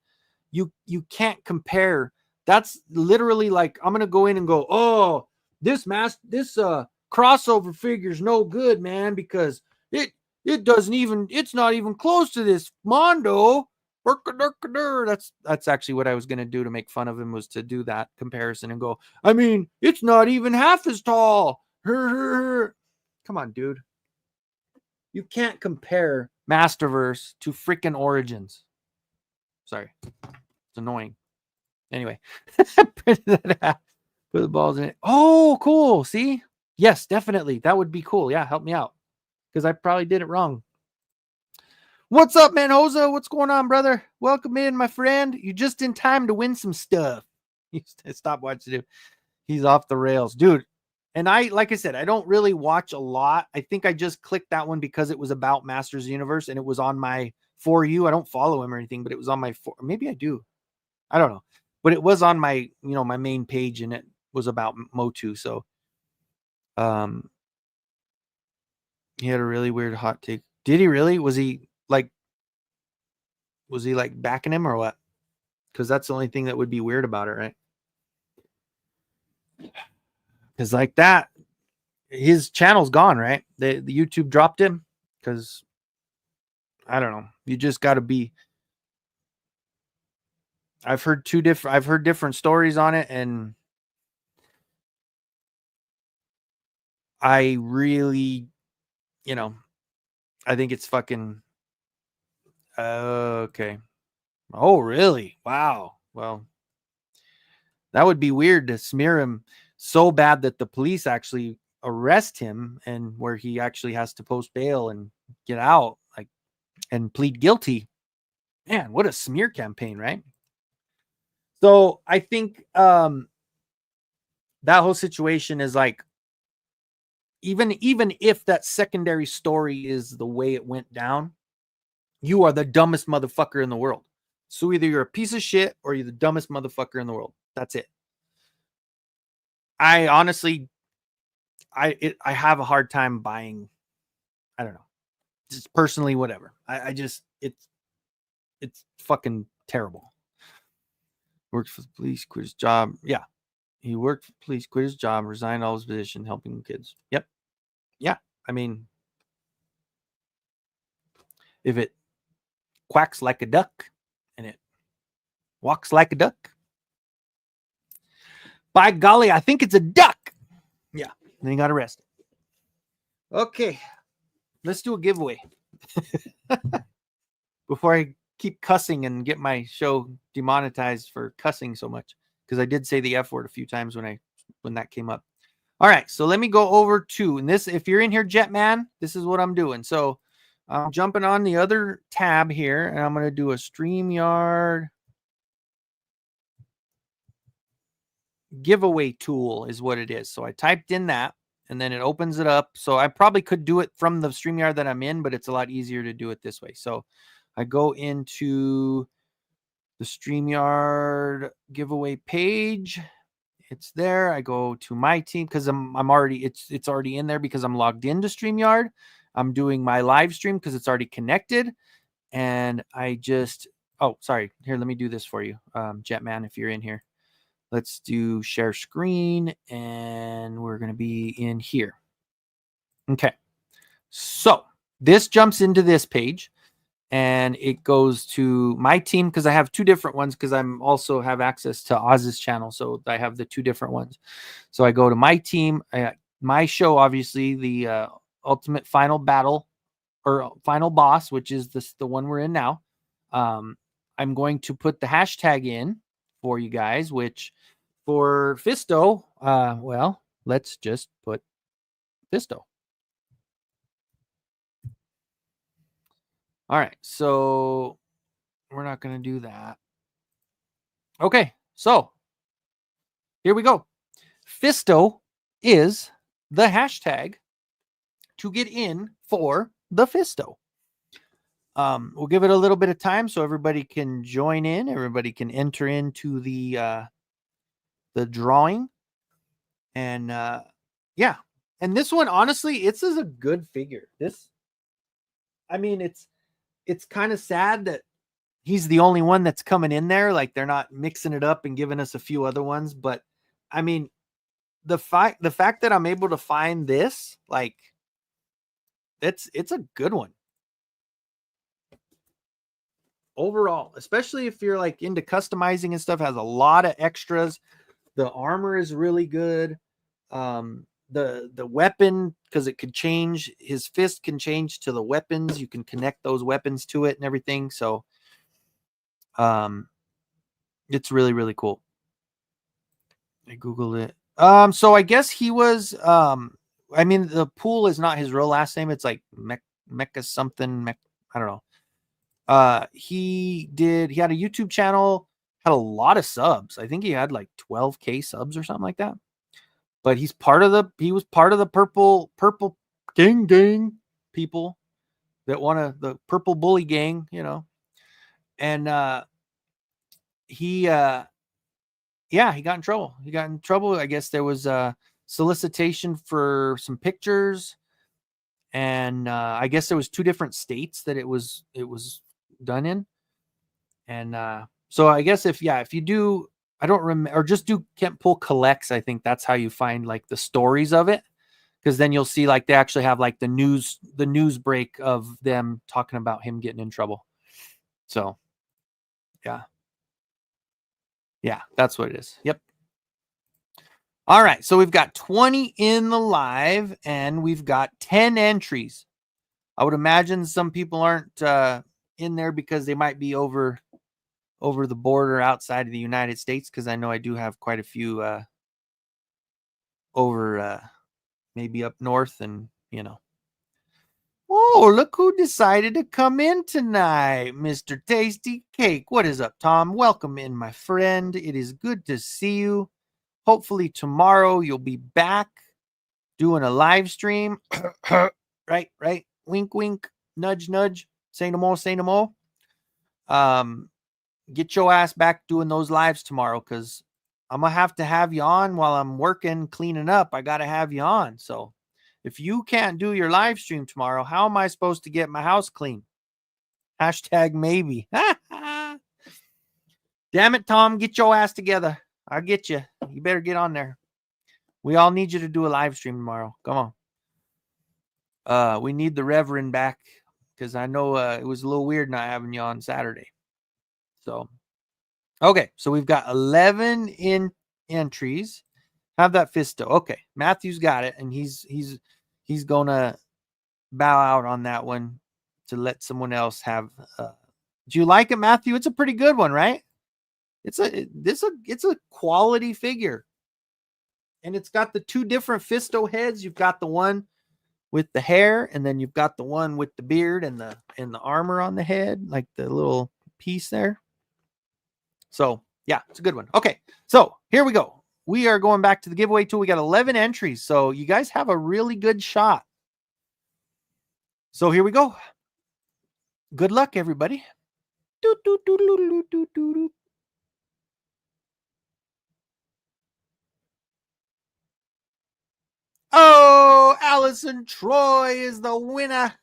You can't compare. That's literally like, I'm going to go in and go, oh, this crossover figure's no good, man, because it's not even close to this Mondo. That's actually what I was going to do to make fun of him, was to do that comparison and go, I mean, it's not even half as tall. Come on, dude. You can't compare Masterverse to freaking Origins. Sorry. It's annoying. Anyway, printed that out. Put the balls in it. Oh, cool. See? Yes, definitely. That would be cool. Yeah, help me out, because I probably did it wrong. What's up, man? Hoza? What's going on, brother? Welcome in, my friend. You're just in time to win some stuff. Stop watching him. He's off the rails, dude. And like I said, I don't really watch a lot. I think I just clicked that one because it was about Masters Universe, and it was on my For You. I don't follow him or anything, but it was on my maybe I do. I don't know. but it was on my, my main page, and it was about Motu. So, he had a really weird hot take. Did he really? Was he like backing him or what? Because that's the only thing that would be weird about it, right? Because like that, his channel's gone, right? The YouTube dropped him because I don't know. You just got to be. I've heard different stories on it, and I really, I think it's fucking okay. Oh, really? Wow. Well, that would be weird to smear him so bad that the police actually arrest him, and where he actually has to post bail and get out, like, and plead guilty. Man, what a smear campaign, right? So I think that whole situation is like, even if that secondary story is the way it went down, you are the dumbest motherfucker in the world. So either you're a piece of shit or you're the dumbest motherfucker in the world. That's it. I honestly, I have a hard time buying. I don't know. Just personally, whatever. I just it's fucking terrible. Worked for the police, quit his job. Yeah, he worked for the police, quit his job, resigned all his position, helping kids. Yep. Yeah. I mean, if it quacks like a duck and it walks like a duck, by golly, I think it's a duck. Yeah. Then he got arrested. Okay. Let's do a giveaway before I keep cussing and get my show demonetized for cussing so much, because I did say the F word a few times when that came up. All right, so let me go over to, and this, if you're in here, Jetman, this is what I'm doing. So I'm jumping on the other tab here, and I'm going to do a StreamYard giveaway tool is what it is. So I typed in that, and then it opens it up. So I probably could do it from the StreamYard that I'm in, but it's a lot easier to do it this way. So I go into the StreamYard giveaway page. It's there. I go to my team because I'm already, it's already in there because I'm logged into StreamYard. I'm doing my live stream because it's already connected. And I just, oh, sorry. Here, let me do this for you, Jetman, if you're in here. Let's do share screen, and we're going to be in here. Okay. So this jumps into this page, and it goes to my team because I have two different ones because I'm also have access to Oz's channel. So I have the two different ones. So I go to my team, my show, obviously the ultimate final battle or final boss, which is the one we're in now. I'm going to put the hashtag in for you guys, which for Fisto, well, let's just put Fisto. All right, so we're not going to do that. Okay, so here we go. Fisto is the hashtag to get in for the Fisto. We'll give it a little bit of time so everybody can join in. Everybody can enter into the drawing. And yeah. And this one, honestly, it's a good figure. I mean, it's kind of sad that he's the only one that's coming in there. Like, they're not mixing it up and giving us a few other ones. But I mean, the fact that I'm able to find this, like, it's a good one overall, especially if you're like into customizing and stuff. Has a lot of extras. The armor is really good. The weapon, because it could change, his fist can change to the weapons. You can connect those weapons to it and everything. So it's really, really cool. I googled it. So I guess he was I mean, the Pool is not his real last name. It's like Mecca something. I don't know. He had a YouTube channel, had a lot of subs. I think he had like 12K subs or something like that. But he was part of the purple gang people that the purple bully gang, And he Yeah, he got in trouble. I guess there was a solicitation for some pictures, and I guess there was 2 different states that it was done in. And so I guess if you do, I don't remember, or just do Kent Pool Collects, I think that's how you find like the stories of it, because then you'll see like they actually have like the news break of them talking about him getting in trouble. So yeah, that's what it is. Yep. All right, so we've got 20 in the live, and we've got 10 entries. I would imagine some people aren't in there because they might be over the border outside of the United States, because I know I do have quite a few over maybe up north, and Oh, look who decided to come in tonight, Mr. Tasty Cake. What is up, Tom? Welcome in, my friend. It is good to see you. Hopefully tomorrow you'll be back doing a live stream. Right. Wink, wink. Nudge, nudge. Say no more, say no more. Get your ass back doing those lives tomorrow, because I'm going to have you on while I'm working, cleaning up. I got to have you on. So if you can't do your live stream tomorrow, how am I supposed to get my house clean? Hashtag maybe. Damn it, Tom. Get your ass together. I'll get you. You better get on there. We all need you to do a live stream tomorrow. Come on. We need the Reverend back, because I know it was a little weird not having you on Saturday. So, okay. So we've got 11 in entries. Have that Fisto. Okay. Matthew's got it, and he's going to bow out on that one to let someone else have. Do you like it, Matthew? It's a pretty good one, right? It's a quality figure, and it's got the 2 different Fisto heads. You've got the one with the hair, and then you've got the one with the beard and the armor on the head, like the little piece there. So yeah, it's a good one. Okay, so here we go. We are going back to the giveaway tool. We got 11 entries, so you guys have a really good shot. So here we go. Good luck, everybody. Oh, Allison Troy is the winner.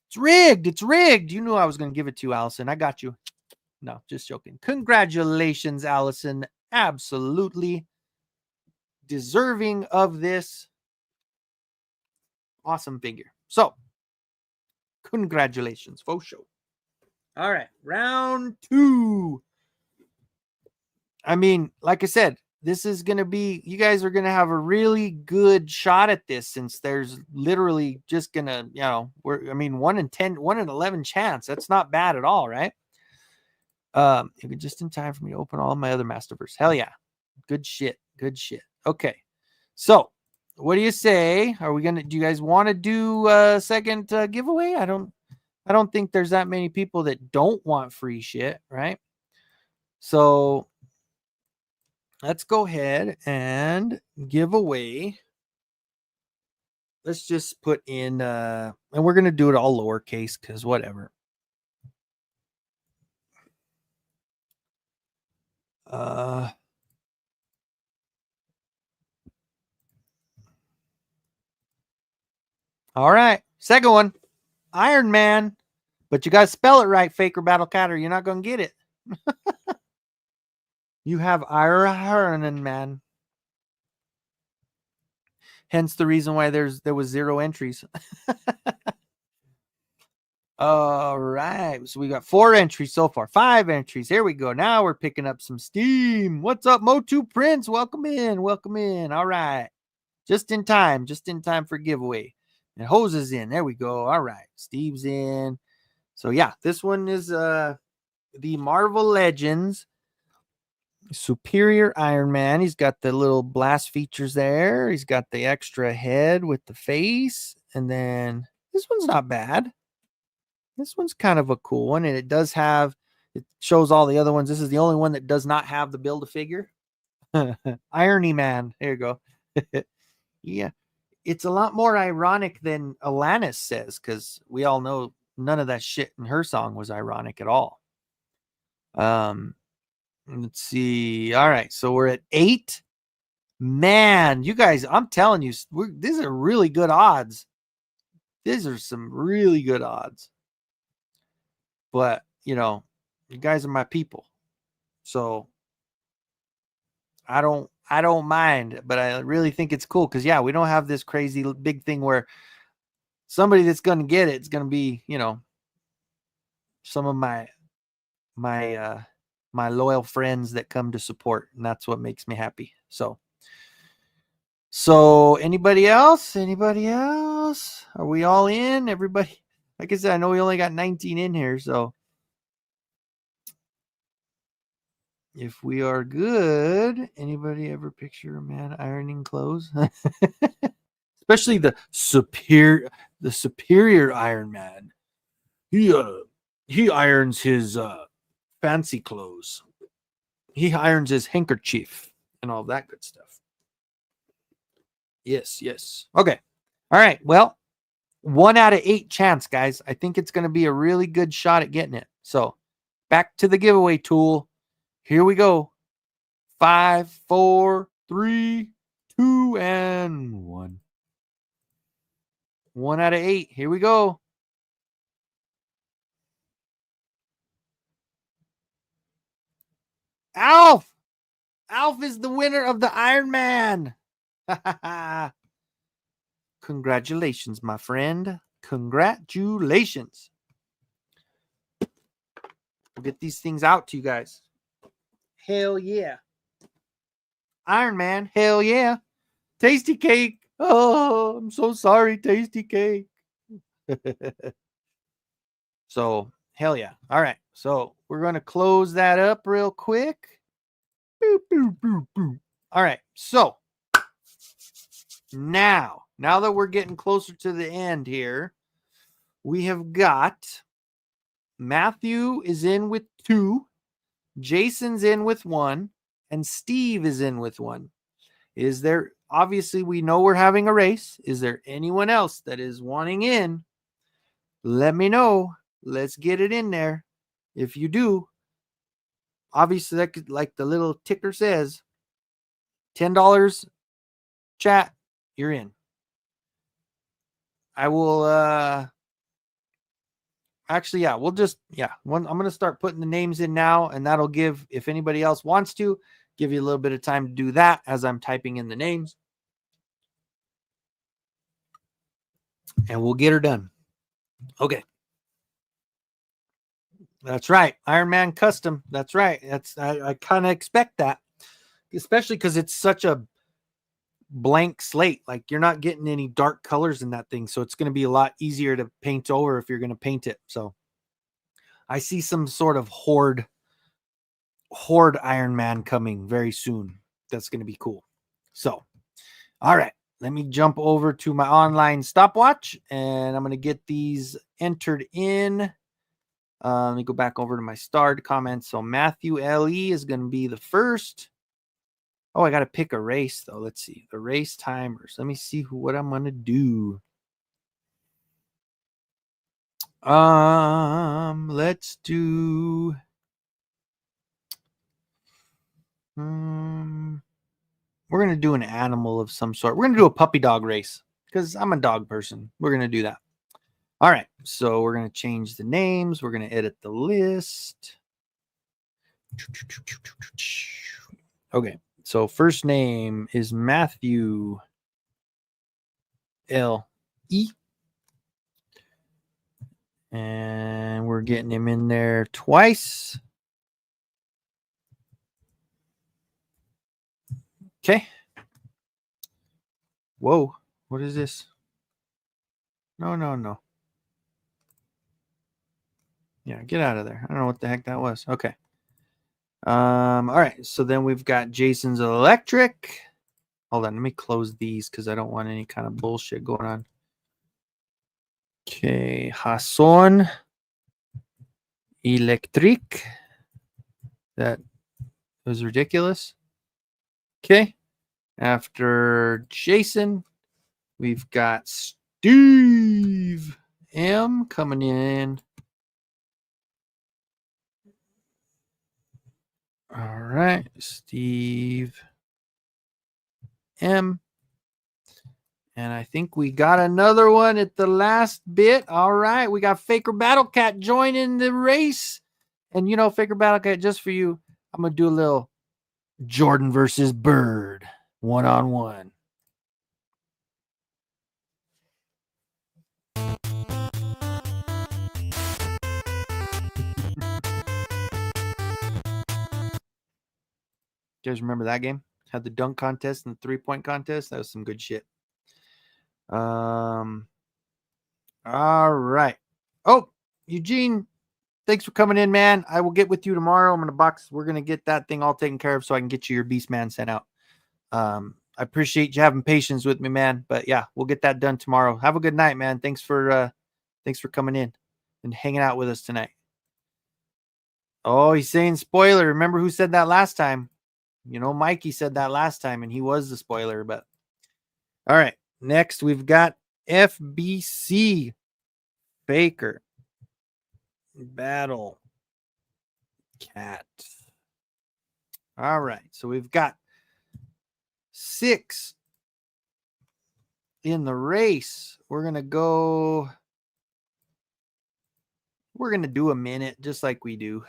It's rigged. It's rigged. You knew I was going to give it to you, Allison. I got you. No, just joking. Congratulations, Allison. Absolutely deserving of this awesome figure. So, congratulations, for sure. All right, round 2. I mean, like I said, this is going to be, you guys are going to have a really good shot at this, since there's literally just going to, 1 in 10, 1 in 11 chance. That's not bad at all, right? Just in time for me to open all my other Masterverse. Hell yeah. Good shit. Good shit. Okay. So, what do you say? Do you guys want to do a second giveaway? I don't think there's that many people that don't want free shit, right? So, let's go ahead and give away. Let's just put in, and we're going to do it all lowercase, because whatever. All right. Second one, Iron Man. But you got to spell it right, Faker Battle Cat, or you're not going to get it. You have Iron Man. Hence the reason why there was 0 entries. All right. So we got 4 entries so far. 5 entries. Here we go. Now we're picking up some steam. What's up, Mo2 Prince? Welcome in. Welcome in. All right. Just in time. Just in time for giveaway. And Hose is in. There we go. All right. Steve's in. So yeah, this one is the Marvel Legends Superior Iron Man. He's got the little blast features there. He's got the extra head with the face. And then this one's not bad. This one's kind of a cool one. And it shows all the other ones. This is the only one that does not have the Build-A-Figure. Irony Man. There you go. Yeah. It's a lot more ironic than Alanis says, because we all know none of that shit in her song was ironic at all. Let's see. All right, so we're at 8. Man, you guys, I'm telling you, these are really good odds. These are some really good odds. But, you guys are my people. So I don't mind, but I really think it's cool because we don't have this crazy big thing where somebody that's going to get it's going to be, some of my loyal friends that come to support, and that's what makes me happy. So anybody else? Anybody else? Are we all in? Everybody? Like I said, I know we only got 19 in here, so if we are good, anybody ever picture a man ironing clothes? Especially the superior Iron Man. He irons his fancy clothes. He irons his handkerchief and all that good stuff. Yes. Okay. All right. Well, 1 out of 8 chance, guys. I think it's going to be a really good shot at getting it. So back to the giveaway tool. Here we go. 5, 4, 3, 2, and 1. 1 out of 8. Here we go. Alf! Alf is the winner of the Iron Man. Congratulations, my friend. Congratulations. We'll get these things out to you guys. Hell yeah. Iron Man, hell yeah. Tasty cake. Oh, I'm so sorry, Tasty cake. So, hell yeah. All right. So, we're going to close that up real quick. Boop, boop, boop, boop. All right. So, now that we're getting closer to the end here, we have got Matthew is in with 2, Jason's in with 1, and Steve is in with 1. Is there, obviously, we know we're having a race. Is there anyone else that is wanting in? Let me know. Let's get it in there. If you do, obviously, that could, like the little ticker says, $10 chat, you're in. I will, actually, we'll just, I'm going to start putting the names in now, and that'll give, if anybody else wants to, give you a little bit of time to do that as I'm typing in the names. And we'll get her done. Okay. That's right. Iron Man Custom. That's right. I kind of expect that, especially because it's such a blank slate. Like, you're not getting any dark colors in that thing. So it's going to be a lot easier to paint over if you're going to paint it. So I see some sort of horde Iron Man coming very soon. That's going to be cool. So, all right. Let me jump over to my online stopwatch, and I'm going to get these entered in. Let me go back over to my starred comments. So Matthew LE is going to be the first. Oh, I got to pick a race, though. Let's see. The race timers. Let me see what I'm going to do. Let's do. We're going to do an animal of some sort. We're going to do a puppy dog race because I'm a dog person. We're going to do that. All right. So we're going to change the names. We're going to edit the list. Okay. So first name is Matthew L.E. And we're getting him in there twice. Okay. Whoa. What is this? No. Yeah, get out of there. I don't know what the heck that was. Okay. All right. So then we've got Jason's Electric. Hold on. Let me close these because I don't want any kind of bullshit going on. Okay. Hasson Electric. That was ridiculous. Okay. After Jason, we've got Steve M coming in. All right, Steve M. And I think we got another one at the last bit. All right, we got Faker Battle Cat joining the race. And you know, Faker Battle Cat, just for you, I'm gonna do a little Jordan versus Bird 1-on-1. You guys remember that game? Had the dunk contest and the 3-point contest. That was some good shit. All right. Oh, Eugene, thanks for coming in, man. I will get with you tomorrow. I'm gonna box. We're gonna get that thing all taken care of so I can get you your Beast Man sent out. I appreciate you having patience with me, man. But yeah, we'll get that done tomorrow. Have a good night, man. Thanks for coming in and hanging out with us tonight. Oh, he's saying spoiler. Remember who said that last time? You know, Mikey said that last time, and he was the spoiler. But all right, next we've got FBC Baker Battle Cat. All right, so we've got 6 in the race. We're gonna do a minute just like we do.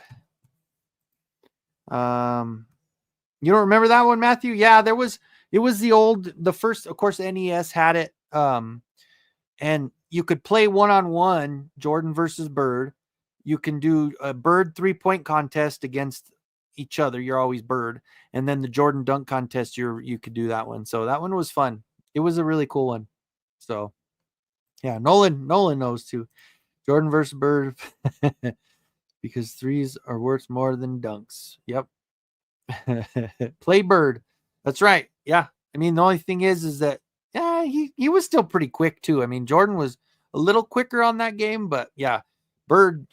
You don't remember that one, Matthew? Yeah, it was the first, of course, NES had it. And you could play 1-on-1, Jordan versus Bird. You can do a Bird 3-point contest against each other. You're always Bird. And then the Jordan dunk contest, you could do that one. So that one was fun. It was a really cool one. So yeah, Nolan knows too. Jordan versus Bird because threes are worth more than dunks. Yep. Play Bird. That's right. Yeah. I mean, the only thing is that he was still pretty quick too. I mean, Jordan was a little quicker on that game, but yeah, Bird,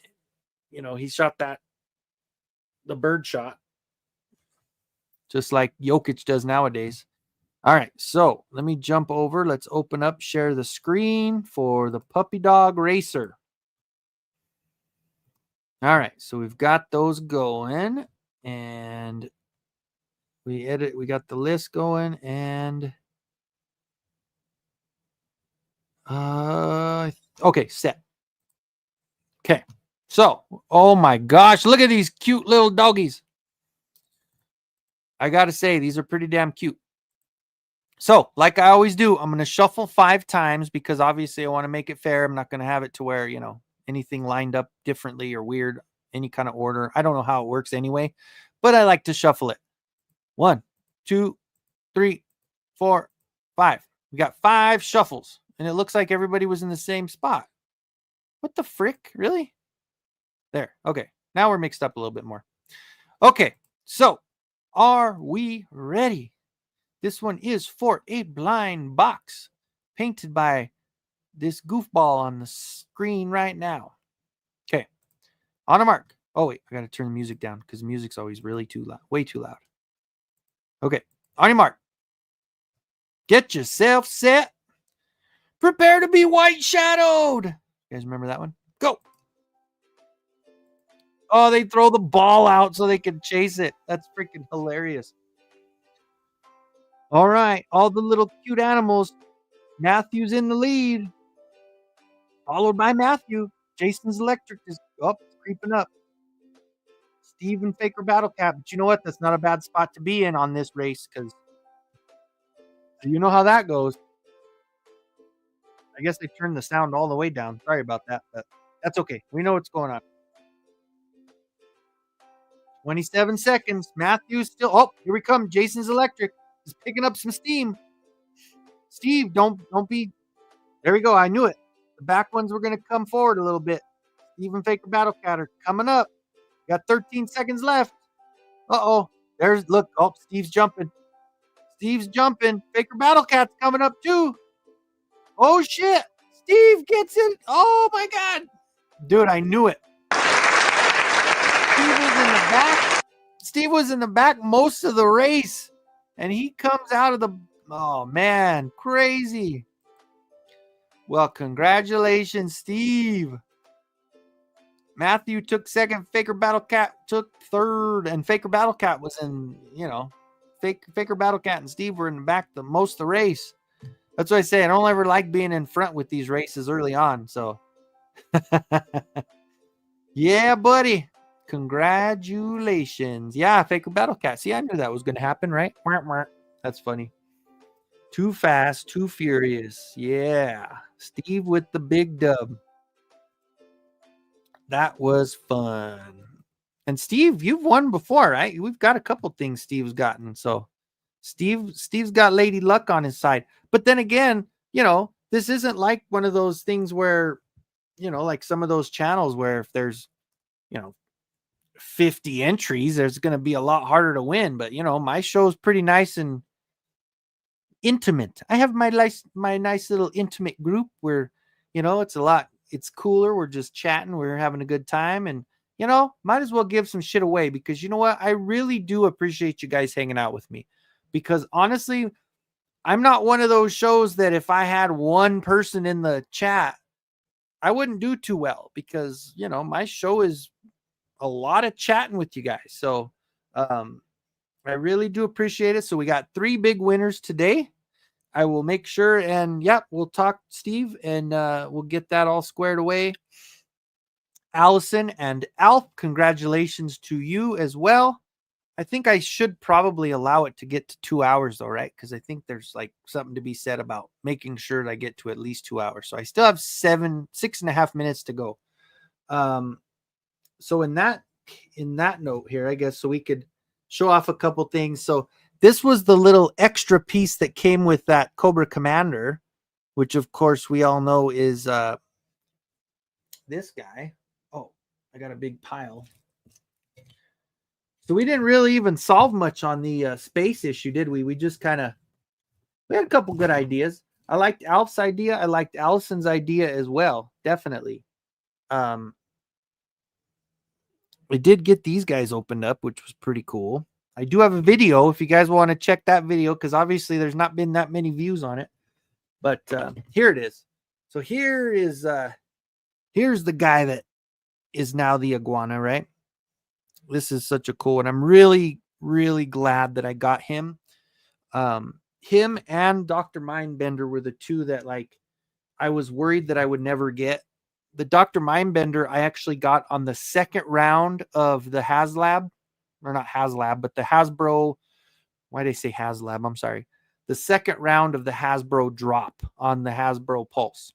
you know, he shot the Bird shot just like Jokic does nowadays. All right, so let me jump over. Let's open up, share the screen for the Puppy Dog Racer. All right, so we've got those going, and we got the list going, and okay, set. Okay, so oh my gosh, look at these cute little doggies. I gotta say, these are pretty damn cute. So, like I always do, I'm gonna shuffle 5 times because obviously I want to make it fair. I'm not gonna have it to where, you know, anything lined up differently or weird, any kind of order. I don't know how it works anyway, but I like to shuffle it. 1, 2, 3, 4, 5. We got 5 shuffles, and it looks like everybody was in the same spot. What the frick? Really? There. Okay. Now we're mixed up a little bit more. Okay. So, are we ready? This one is for a blind box painted by this goofball on the screen right now. Okay. On a mark. Oh, wait. I got to turn the music down because the music's always really too loud. Way too loud. Okay. On your mark. Get yourself set. Prepare to be white shadowed. You guys remember that one? Go. Oh, they throw the ball out so they can chase it. That's freaking hilarious. All right. All the little cute animals. Matthew's in the lead. Followed by Matthew. Jason's Electric is creeping up. Steve and Faker Battle Cat. But you know what? That's not a bad spot to be in on this race because you know how that goes. I guess they turned the sound all the way down. Sorry about that, but that's okay. We know what's going on. 27 seconds. Matthew's still. Oh, here we come. Jason's Electric is picking up some steam. Steve, don't be. There we go. I knew it. The back ones were going to come forward a little bit. Steve and Faker Battle Cat are coming up. Got 13 seconds left. Uh-oh. Look. Oh, Steve's jumping. Faker Battle Cat's coming up too. Oh, shit. Steve gets it. Oh, my God. Dude, I knew it. Steve was in the back most of the race. And he comes out of the... Oh, man. Crazy. Well, congratulations, Steve. Matthew took second. Faker Battle Cat took third, and Faker Battle Cat was in. Faker Battle Cat and Steve were in the back the most of the race. That's what I say. I don't ever like being in front with these races early on. So, yeah, buddy. Congratulations. Yeah, Faker Battle Cat. See, I knew that was going to happen, right? That's funny. Too fast, too furious. Yeah. Steve with the big dub. That was fun. And Steve, you've won before, right? We've got a couple things Steve's gotten. So Steve's got Lady Luck on his side. But then again, this isn't like one of those things where, like some of those channels where if there's, 50 entries, there's going to be a lot harder to win. But, my show's pretty nice and intimate. I have my nice little intimate group where, it's cooler. We're just chatting. We're having a good time. And, might as well give some shit away because you know what? I really do appreciate you guys hanging out with me because honestly, I'm not one of those shows that if I had one person in the chat, I wouldn't do too well because, my show is a lot of chatting with you guys. So, I really do appreciate it. So we got 3 big winners today. I will make sure and we'll talk Steve and we'll get that all squared away. Allison and Alf, congratulations to you as well. I think I should probably allow it to get to 2 hours though, right? Because I think there's like something to be said about making sure that I get to at least 2 hours. So I still have 6.5 minutes to go. So in that note here, I guess, so we could show off a couple things. So this was the little extra piece that came with that Cobra Commander, which of course we all know is this guy. Oh, I got a big pile. So we didn't really even solve much on the space issue, did we? We just we had a couple good ideas. I liked Alf's idea. I liked Allison's idea as well. Definitely. We did get these guys opened up, which was pretty cool. I do have a video if you guys want to check that video because obviously there's not been that many views on it. But here it is. So here's the guy that is now the iguana, right? This is such a cool one. I'm really, really glad that I got him. Him and Dr. Mindbender were the two that I was worried that I would never get. The Dr. Mindbender I actually got on the second round of the HasLab, or not HasLab, but the Hasbro. Why did I say HasLab? I'm sorry. The second round of the Hasbro drop on the Hasbro Pulse.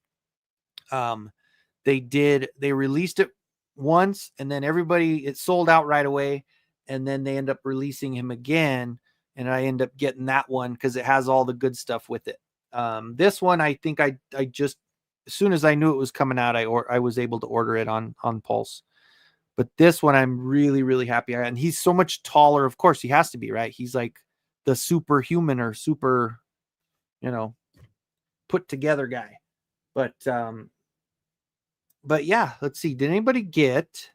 They released it once and then it sold out right away. And then they end up releasing him again. And I end up getting that one because it has all the good stuff with it. This one, I think I just, as soon as I knew it was coming out, I was able to order it on Pulse. But this one, I'm really, really happy. And he's so much taller. Of course, he has to be, right? He's like the superhuman or super, put together guy. But yeah, let's see. Did anybody get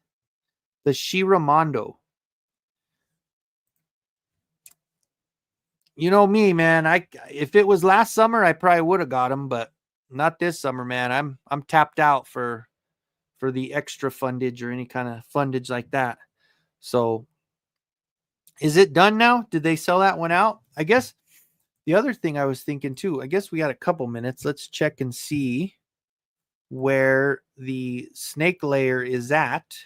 the Shiramondo? You know me, man. If it was last summer, I probably would have got him, but not this summer, man. I'm tapped out for the extra fundage or any kind of fundage like that. So is it done now? Did they sell that one out? I guess the other thing I was thinking too, I guess we got a couple minutes. Let's check and see where the snake layer is at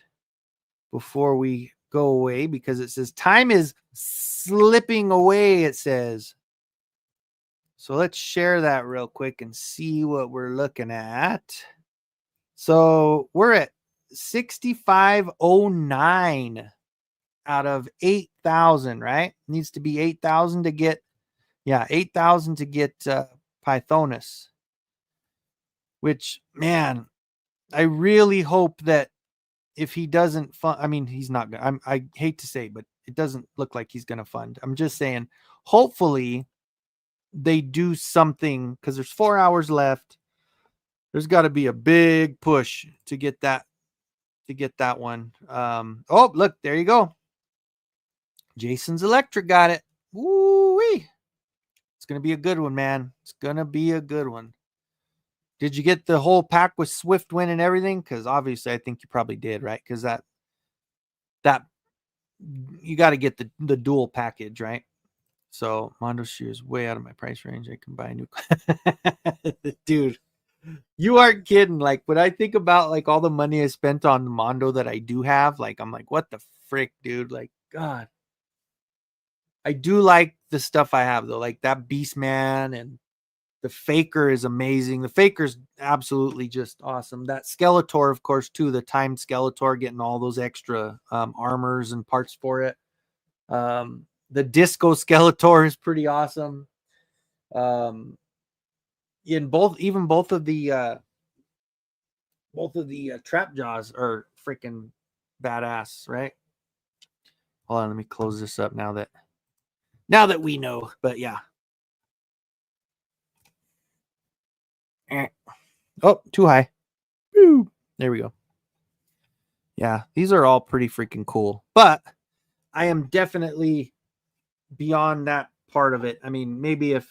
before we go away because it says time is slipping away, it says. So let's share that real quick and see what we're looking at. So we're at 6509 out of 8,000, right? Needs to be 8,000 to get, 8,000 to get Pythonus. Which, man, I really hope that if he doesn't fund, I mean, he's not going to, I hate to say, but it doesn't look like he's going to fund. I'm just saying, hopefully they do something because there's 4 hours left. There's got to be a big push to get that one. Oh, look, there you go. Jason's Electric got it. Woo-wee. It's going to be a good one, man. It's going to be a good one. Did you get the whole pack with Swift Win and everything? Because obviously, I think you probably did, right? Because that you got to get the dual package, right? So Mondo shoe is way out of my price range. I can buy a new. Dude, you aren't kidding. Like when I think about like all the money I spent on the Mondo that I do have, like I'm like, what the frick, dude? Like, God, I do like the stuff I have though, like that Beast Man, and the Faker is amazing. The Faker's absolutely just awesome. That Skeletor, of course, too. The timed Skeletor, getting all those extra armors and parts for it. The Disco Skeletor is pretty awesome. In both of the trap jaws are freaking badass, right? Hold on, let me close this up now that we know. But yeah. Oh, too high. Woo. There we go. Yeah, these are all pretty freaking cool. But I am definitely beyond that part of it. I mean, maybe if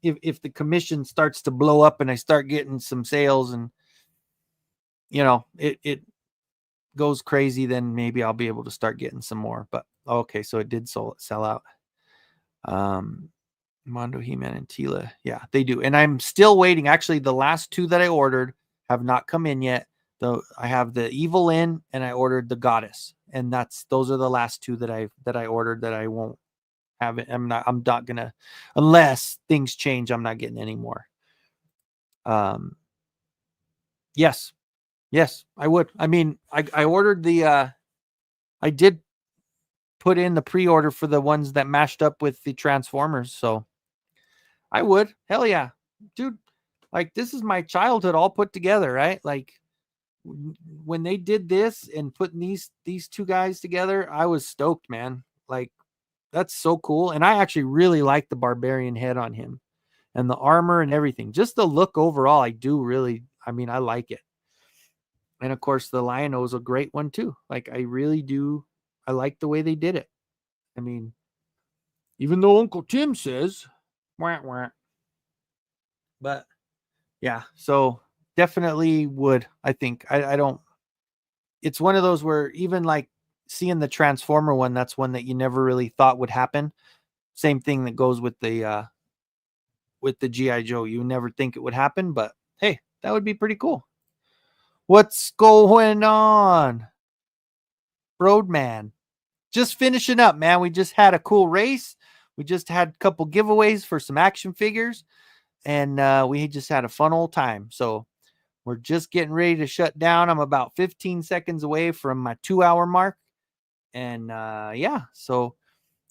the commission starts to blow up and I start getting some sales and it goes crazy, then maybe I'll be able to start getting some more. But okay, so it did sell out. Mondo, He-Man, and Tila. Yeah, they do. And I'm still waiting. Actually, the last two that I ordered have not come in yet. Though I have the Evil Lyn and I ordered the Goddess. And those are the last two that I ordered that I won't have it. I'm not gonna, unless things change, I'm not getting any more. Yes, I would. I mean, I ordered I did put in the pre-order for the ones that mashed up with the Transformers, so I would. Hell yeah, dude. Like, this is my childhood all put together, right? Like, when they did this and putting these two guys together, I was stoked, man. Like, that's so cool. And I actually really like the Barbarian head on him and the armor and everything. Just the look overall, I like it. And of course, the Lion-O is a great one too. Like, I really do. I like the way they did it. I mean, even though Uncle Tim says, wah, wah. But yeah, so definitely would. I think I don't. It's one of those where even like seeing the Transformer one, that's one that you never really thought would happen. Same thing that goes with the GI Joe. You never think it would happen, but hey, that would be pretty cool. What's going on, Roadman? Just finishing up, man. We just had a cool race. We just had a couple giveaways for some action figures, and we just had a fun old time. So we're just getting ready to shut down. I'm about 15 seconds away from my 2-hour mark. And yeah, so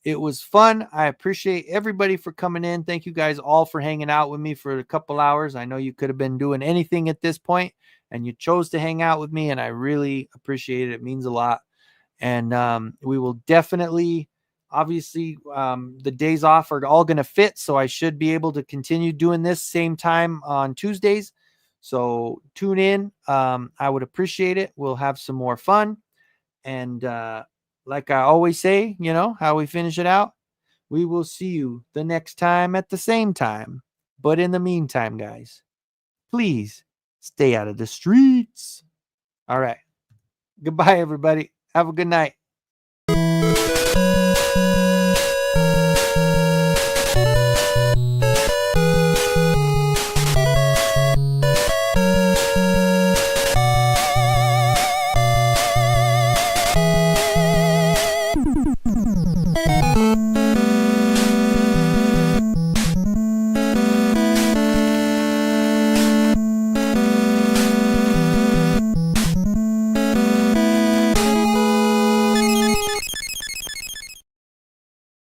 it was fun. I appreciate everybody for coming in. Thank you guys all for hanging out with me for a couple hours. I know you could have been doing anything at this point, and you chose to hang out with me, and I really appreciate it. It means a lot. And we will definitely, obviously, the days off are all going to fit, so I should be able to continue doing this same time on Tuesdays. So tune in. I would appreciate it. We'll have some more fun. And like I always say, how we finish it out. We will see you the next time at the same time. But in the meantime, guys, please stay out of the streets. All right. Goodbye, everybody. Have a good night.